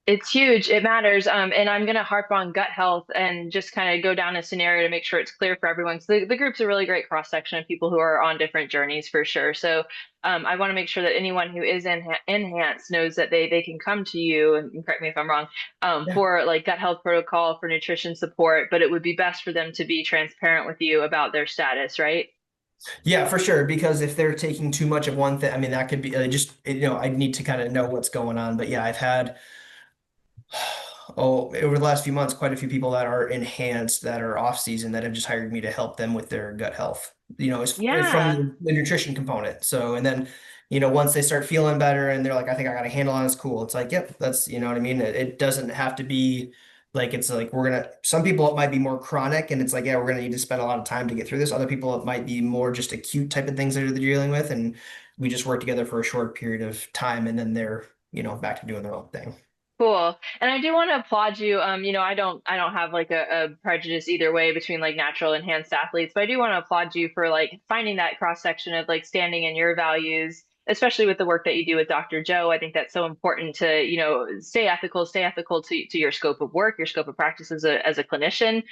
Speaker 1: It's huge. It matters. And I'm going to harp on gut health and just kind of go down a scenario to make sure it's clear for everyone. So the group's a really great cross section of people who are on different journeys for sure. So I want to make sure that anyone who is enhanced knows that they can come to you, and correct me if I'm wrong,
Speaker 2: Yeah.
Speaker 1: for like gut health protocol for nutrition support, but it would be best for them to be transparent with you about their status, right?
Speaker 2: Yeah, for sure. Because if they're taking too much of one thing, I mean, that could be I need to kind of know what's going on. But yeah, I've had over the last few months, quite a few people that are enhanced, that are off season, that have just hired me to help them with their gut health, it's from
Speaker 1: Yeah.
Speaker 2: the nutrition component. So, and then, once they start feeling better and they're like, I think I got a handle on it's cool. It's like, yep, that's, you know what I mean? It doesn't have to be like, it's like, some people it might be more chronic and it's like, yeah, we're going to need to spend a lot of time to get through this. Other people, it might be more just acute type of things that they're dealing with. And we just work together for a short period of time and then they're, back to doing their own thing.
Speaker 1: Cool. And I do want to applaud you. I don't have like a prejudice either way between like natural and enhanced athletes, but I do want to applaud you for like finding that cross section of like standing in your values, especially with the work that you do with Dr. Joe. I think that's so important to, stay ethical to your scope of work, your scope of practice as a clinician.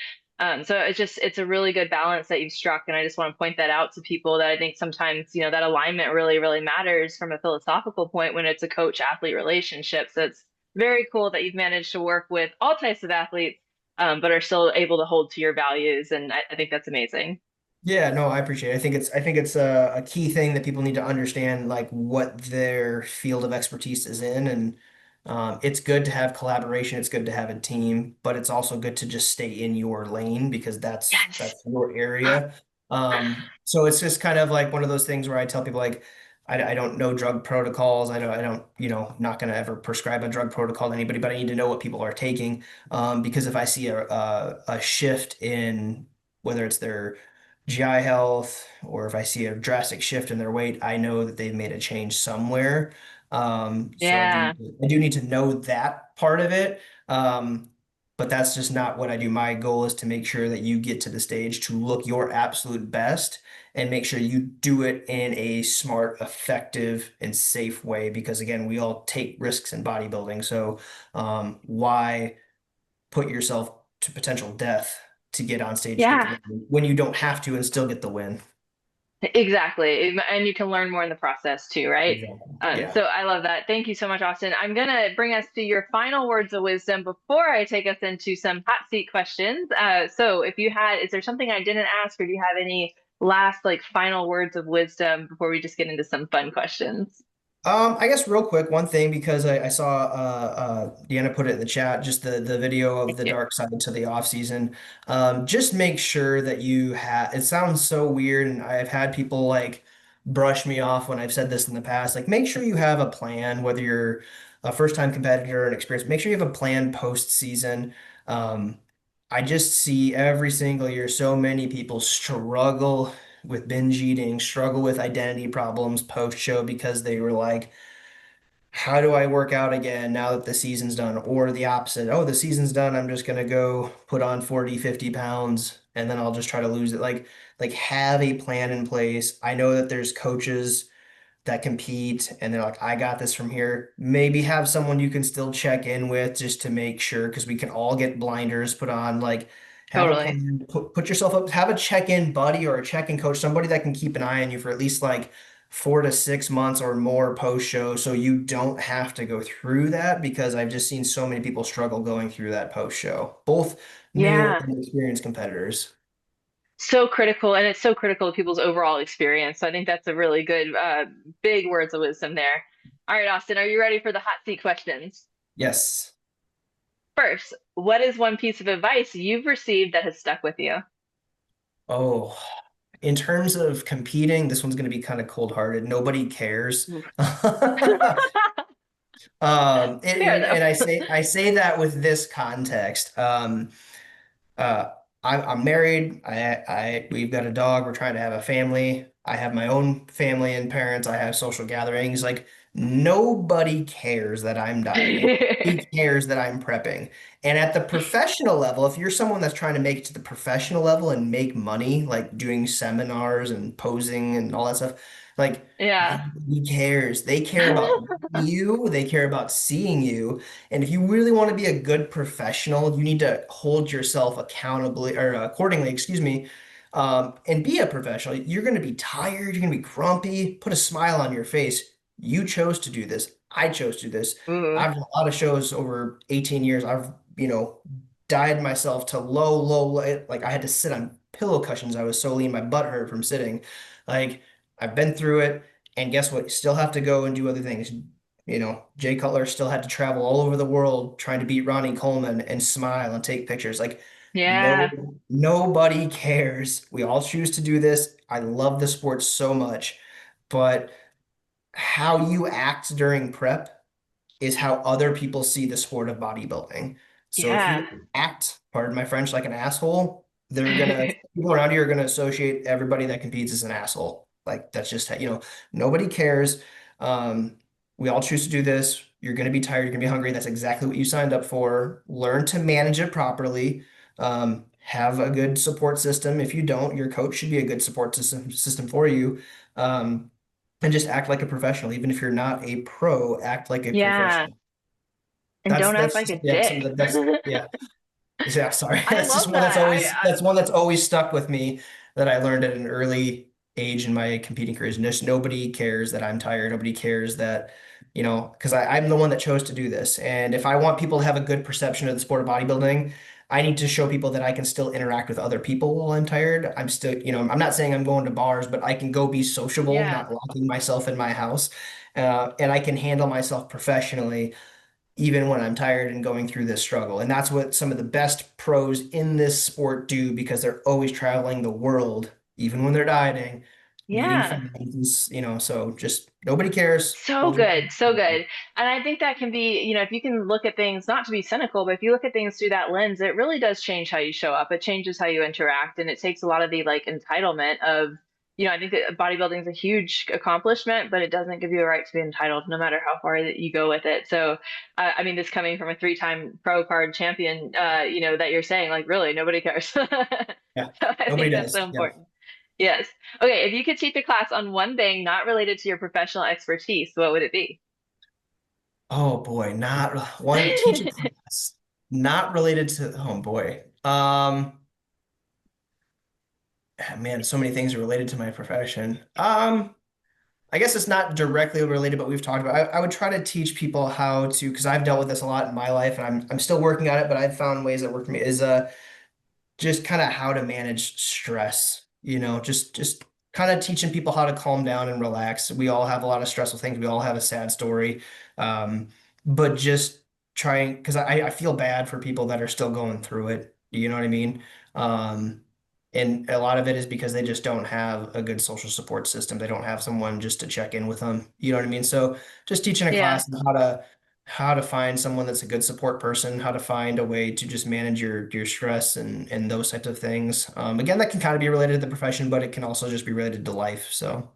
Speaker 1: So it's a really good balance that you've struck. And I just want to point that out to people that I think sometimes, that alignment really, really matters from a philosophical point when it's a coach athlete relationship. So it's very cool that you've managed to work with all types of athletes, but are still able to hold to your values. And I think that's amazing.
Speaker 2: Yeah, no, I appreciate it. I think it's a key thing that people need to understand, like what their field of expertise is in, and it's good to have collaboration. It's good to have a team, but it's also good to just stay in your lane because that's
Speaker 1: Yes.
Speaker 2: that's your area. So it's just kind of like one of those things where I tell people like I don't know drug protocols. I don't not going to ever prescribe a drug protocol to anybody, but I need to know what people are taking because if I see a shift in whether it's their GI health, or if I see a drastic shift in their weight, I know that they've made a change somewhere. So
Speaker 1: Yeah.
Speaker 2: I do need to know that part of it. but that's just not what I do. My goal is to make sure that you get to the stage to look your absolute best and make sure you do it in a smart, effective, and safe way. Because again, we all take risks in bodybuilding. So why put yourself to potential death to get on stage to get the
Speaker 1: Yeah.
Speaker 2: win when you don't have to and still get the win?
Speaker 1: Exactly. And you can learn more in the process too, right?
Speaker 2: Exactly.
Speaker 1: So
Speaker 2: Yeah.
Speaker 1: I love that. Thank you so much, Austin. I'm going to bring us to your final words of wisdom before I take us into some hot seat questions. So if you had, is there something I didn't ask, or do you have any last like final words of wisdom before we just get into some fun questions?
Speaker 2: I guess real quick, one thing because I saw Deanna put it in the chat, just the video of
Speaker 1: Thank
Speaker 2: the
Speaker 1: you.
Speaker 2: dark side to the off season. Just make sure that you have. It sounds so weird, and I've had people like brush me off when I've said this in the past. Like, make sure you have a plan, whether you're a first-time competitor or an experienced. Make sure you have a plan post-season. Um, I just see every single year so many people struggle with binge eating, struggle with identity problems post show because they were like, how do I work out again now that the season's done? Or the opposite, oh, the season's done. I'm just going to go put on 40, 50 pounds and then I'll just try to lose it. Like have a plan in place. I know that there's coaches that compete and they're like, I got this from here. Maybe have someone you can still check in with just to make sure, because we can all get blinders put on. Like, have a
Speaker 1: Totally.
Speaker 2: plan, put yourself up, have a check-in buddy or a check-in coach, somebody that can keep an eye on you for at least like 4 to 6 months or more post show so you don't have to go through that, because I've just seen so many people struggle going through that post show, both new
Speaker 1: Yeah.
Speaker 2: and experienced competitors.
Speaker 1: So critical, and it's so critical to people's overall experience. So I think that's a really good, big words of wisdom there. All right, Austin, are you ready for the hot seat questions?
Speaker 2: Yes.
Speaker 1: First, what is one piece of advice you've received that has stuck with you?
Speaker 2: Oh. In terms of competing, this one's going to be kind of cold-hearted. Nobody cares.
Speaker 1: Oof. Fair though.
Speaker 2: And I say that with this context. Uh, I'm married. We've got a dog. We're trying to have a family. I have my own family and parents. I have social gatherings. Like nobody cares that I'm dieting. He cares that I'm prepping. And at the professional level, if you're someone that's trying to make it to the professional level and make money, like doing seminars and posing and all that stuff, like
Speaker 1: Yeah.
Speaker 2: nobody cares. They care about you. They care about seeing you. And if you really want to be a good professional, you need to hold yourself accountably or accordingly, excuse me, and be a professional. You're going to be tired. You're going to be grumpy. Put a smile on your face. You chose to do this. I chose to do this.
Speaker 1: Ooh.
Speaker 2: I've done a lot of shows over 18 years. I've, dieted myself to like I had to sit on pillow cushions. I was so lean, my butt hurt from sitting. Like I've been through it. And guess what? You still have to go and do other things. Jay Cutler still had to travel all over the world trying to beat Ronnie Coleman and smile and take pictures. Like,
Speaker 1: Yeah.
Speaker 2: nobody cares. We all choose to do this. I love the sport so much, but how you act during prep is how other people see the sport of bodybuilding. So if
Speaker 1: Yeah.
Speaker 2: you act, pardon my French, like an asshole, people around you are gonna associate everybody that competes as an asshole. Like that's just nobody cares. Um, we all choose to do this. You're gonna be tired, you're gonna be hungry. That's exactly what you signed up for. Learn to manage it properly. Have a good support system. If you don't, your coach should be a good support system for you. Um, and just act like a professional. Even if you're not a pro, act like a
Speaker 1: Yeah.
Speaker 2: professional.
Speaker 1: And
Speaker 2: That's
Speaker 1: don't act
Speaker 2: that's
Speaker 1: like
Speaker 2: just,
Speaker 1: a
Speaker 2: yeah, some of
Speaker 1: dick.
Speaker 2: the best. Yeah, yeah. Sorry,
Speaker 1: I
Speaker 2: that's just
Speaker 1: love
Speaker 2: one that's
Speaker 1: that.
Speaker 2: always that's one that's always stuck with me that I learned at an early age in my competing career. Just nobody cares that I'm tired. Nobody cares that because I'm the one that chose to do this. And if I want people to have a good perception of the sport of bodybuilding, I need to show people that I can still interact with other people while I'm tired. I'm still, I'm not saying I'm going to bars, but I can go be sociable,
Speaker 1: Yeah.
Speaker 2: not locking myself in my house. And I can handle myself professionally even when I'm tired and going through this struggle. And that's what some of the best pros in this sport do because they're always traveling the world, even when they're dieting, meeting
Speaker 1: Yeah.
Speaker 2: fans, so just nobody cares.
Speaker 1: So
Speaker 2: Hold your
Speaker 1: good, so good. And I think that can be, if you can look at things, not to be cynical, but if you look at things through that lens, it really does change how you show up. It changes how you interact, and it takes a lot of the like entitlement of I think that bodybuilding is a huge accomplishment, but it doesn't give you a right to be entitled, no matter how far that you go with it. So, I mean, this coming from a three-time pro card champion, that you're saying, like, really, nobody cares.
Speaker 2: Yeah.
Speaker 1: So I
Speaker 2: Nobody
Speaker 1: think that's so
Speaker 2: does. Yeah.
Speaker 1: important. Yes. Okay, if you could teach a class on one thing not related to your professional expertise, what would it be?
Speaker 2: Oh boy, not one teacher class, not related to, oh boy. Man, so many things are related to my profession. I guess it's not directly related, but we've talked about, I would try to teach people how to, because I've dealt with this a lot in my life and I'm still working on it, but I've found ways that work for me is, just kind of how to manage stress, just kind of teaching people how to calm down and relax. We all have a lot of stressful things. We all have a sad story. Um, but just trying, because I feel bad for people that are still going through it. You know what I mean? Um, and a lot of it is because they just don't have a good social support system. They don't have someone just to check in with them. You know what I mean? So just teaching a
Speaker 1: Yeah.
Speaker 2: class on how to find someone that's a good support person, how to find a way to just manage your stress and those types of things. Again, that can kind of be related to the profession, but it can also just be related to life. So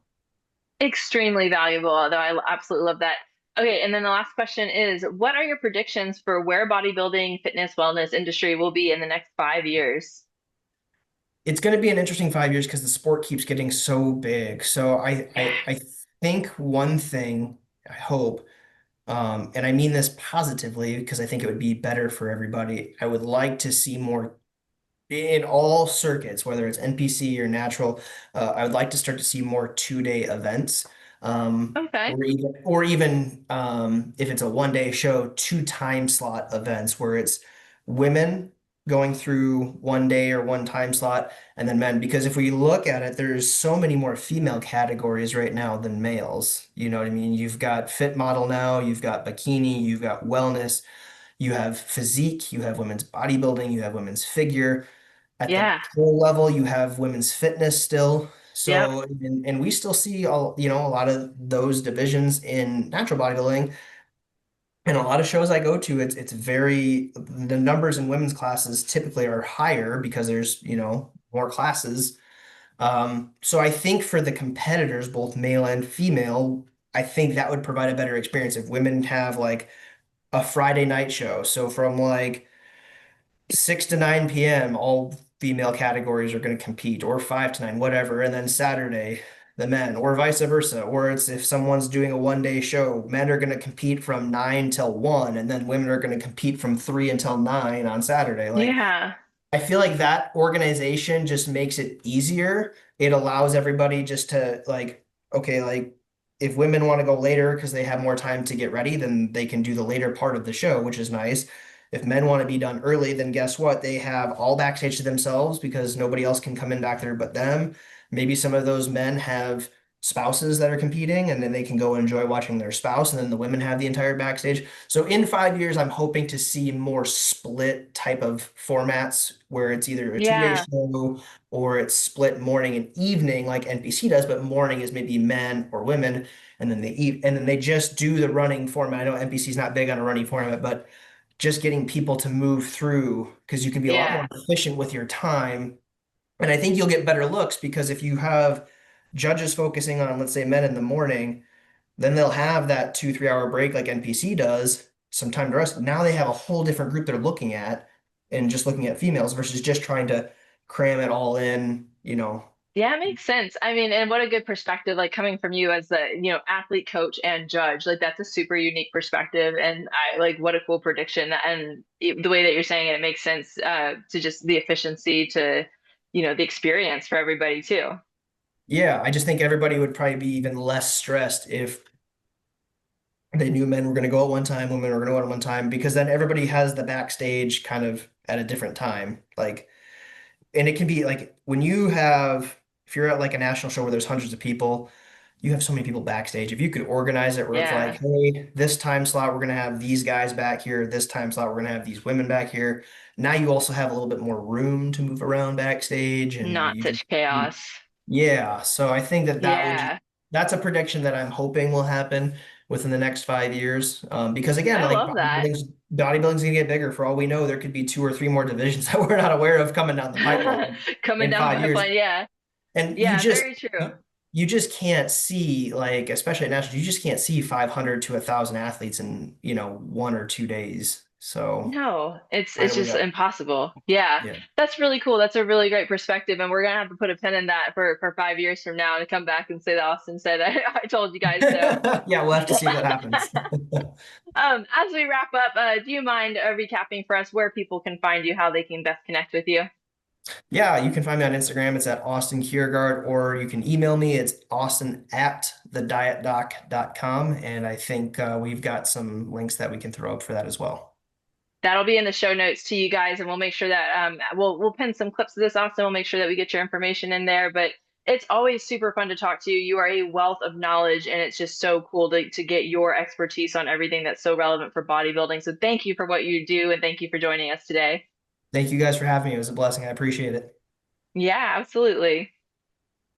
Speaker 1: Extremely valuable, though I absolutely love that. Okay, and then the last question is, what are your predictions for where bodybuilding, fitness, wellness industry will be in the next 5 years?
Speaker 2: it's going to be an interesting 5 years because the sport keeps getting so big. So I think one thing I hope, and I mean this positively because I think it would be better for everybody. I would like to see more in all circuits, whether it's NPC or natural, I would like to start to see more 2-day events,
Speaker 1: Okay.
Speaker 2: or even if it's a 1-day show, two time slot events where it's women going through 1 day or one time slot, and then men. Because if we look at it, there's so many more female categories right now than males. You know what I mean? You've got fit model now, you've got bikini, you've got wellness, you have physique, you have women's bodybuilding, you have women's figure. At the
Speaker 1: Yeah.
Speaker 2: pro level, you have women's fitness still.
Speaker 1: Yep.
Speaker 2: So, and we still see a lot of those divisions in natural bodybuilding. And a lot of shows I go to, it's very, the numbers in women's classes typically are higher because there's, more classes. So I think for the competitors, both male and female, I think that would provide a better experience if women have like a Friday night show. So from like 6 to 9 p.m., all female categories are going to compete, or 5 to 9, whatever. And then Saturday, the men, or vice versa. Or it's if someone's doing a 1-day show, men are going to compete from 9 till 1, and then women are going to compete from 3 until 9 on Saturday. Like,
Speaker 1: Yeah.
Speaker 2: I feel like that organization just makes it easier. It allows everybody just to like, okay, like if women want to go later because they have more time to get ready, then they can do the later part of the show, which is nice. If men want to be done early, then guess what? They have all backstage to themselves because nobody else can come in back there but them. Maybe some of those men have spouses that are competing and then they can go enjoy watching their spouse, and then the women have the entire backstage. So in 5 years, I'm hoping to see more split type of formats where it's either a 2-day
Speaker 1: Yeah.
Speaker 2: show or it's split morning and evening like NPC does, but morning is maybe men or women, and then they eat and then they just do the running format. I know NPC is not big on a running format, but just getting people to move through because you can be a lot more
Speaker 1: Yeah.
Speaker 2: efficient with your time. And I think you'll get better looks because if you have judges focusing on, let's say, men in the morning, then they'll have that 2, 3 hour break like NPC does, some time to rest. Now they have a whole different group they're looking at and just looking at females versus just trying to cram it all in.
Speaker 1: Yeah, it makes sense. I mean, and what a good perspective, like coming from you as the, athlete, coach, and judge. Like that's a super unique perspective. And I like what a cool prediction. And the way that you're saying it, it makes sense to just the efficiency to, the experience for everybody too.
Speaker 2: Yeah, I just think everybody would probably be even less stressed if they knew men were going to go at one time, women were going to go at one time, because then everybody has the backstage kind of at a different time. Like, and it can be like when you have, if you're at like a national show where there's hundreds of people, you have so many people backstage. If you could organize it where it's like,
Speaker 1: Yeah,
Speaker 2: hey, this time slot, we're going to have these guys back here. This time slot, we're going to have these women back here. Now you also have a little bit more room to move around backstage, and
Speaker 1: not
Speaker 2: you just,
Speaker 1: such chaos.
Speaker 2: yeah. So I think
Speaker 1: Yeah,
Speaker 2: that's a prediction that I'm hoping will happen within the next 5 years. Because again,
Speaker 1: I
Speaker 2: like
Speaker 1: love that.
Speaker 2: bodybuilding's gonna get bigger. For all we know, there could be 2 or 3 more divisions that we're not aware of coming down the pipeline
Speaker 1: Coming
Speaker 2: in
Speaker 1: down the
Speaker 2: 5 years.
Speaker 1: pipeline, yeah.
Speaker 2: And
Speaker 1: Yeah, very true.
Speaker 2: you just can't see, like, especially at nationals, you just can't see 500 to 1,000 athletes in, 1 or 2 days. So
Speaker 1: No,
Speaker 2: find
Speaker 1: it's
Speaker 2: a way
Speaker 1: just
Speaker 2: to,
Speaker 1: impossible. Yeah.
Speaker 2: yeah.
Speaker 1: That's really cool. That's a really great perspective. And we're gonna have to put a pin in that for 5 years from now to come back and say that Austin said I told you guys so.
Speaker 2: Yeah, we'll have to see what happens.
Speaker 1: As we wrap up, do you mind recapping for us where people can find you, how they can best connect with you?
Speaker 2: Yeah, you can find me on Instagram. It's at Austin Kjergaard, or you can email me. It's austin at thedietdoc.com. And I think we've got some links that we can throw up for that as well.
Speaker 1: That'll be in the show notes to you guys, and we'll make sure that we'll pin some clips of this also. We'll make sure that we get your information in there. But it's always super fun to talk to you. You are a wealth of knowledge, and it's just so cool to get your expertise on everything that's so relevant for bodybuilding. So thank you for what you do, and thank you for joining us today.
Speaker 2: Thank you guys for having me. It was a blessing. I appreciate it.
Speaker 1: Yeah, absolutely.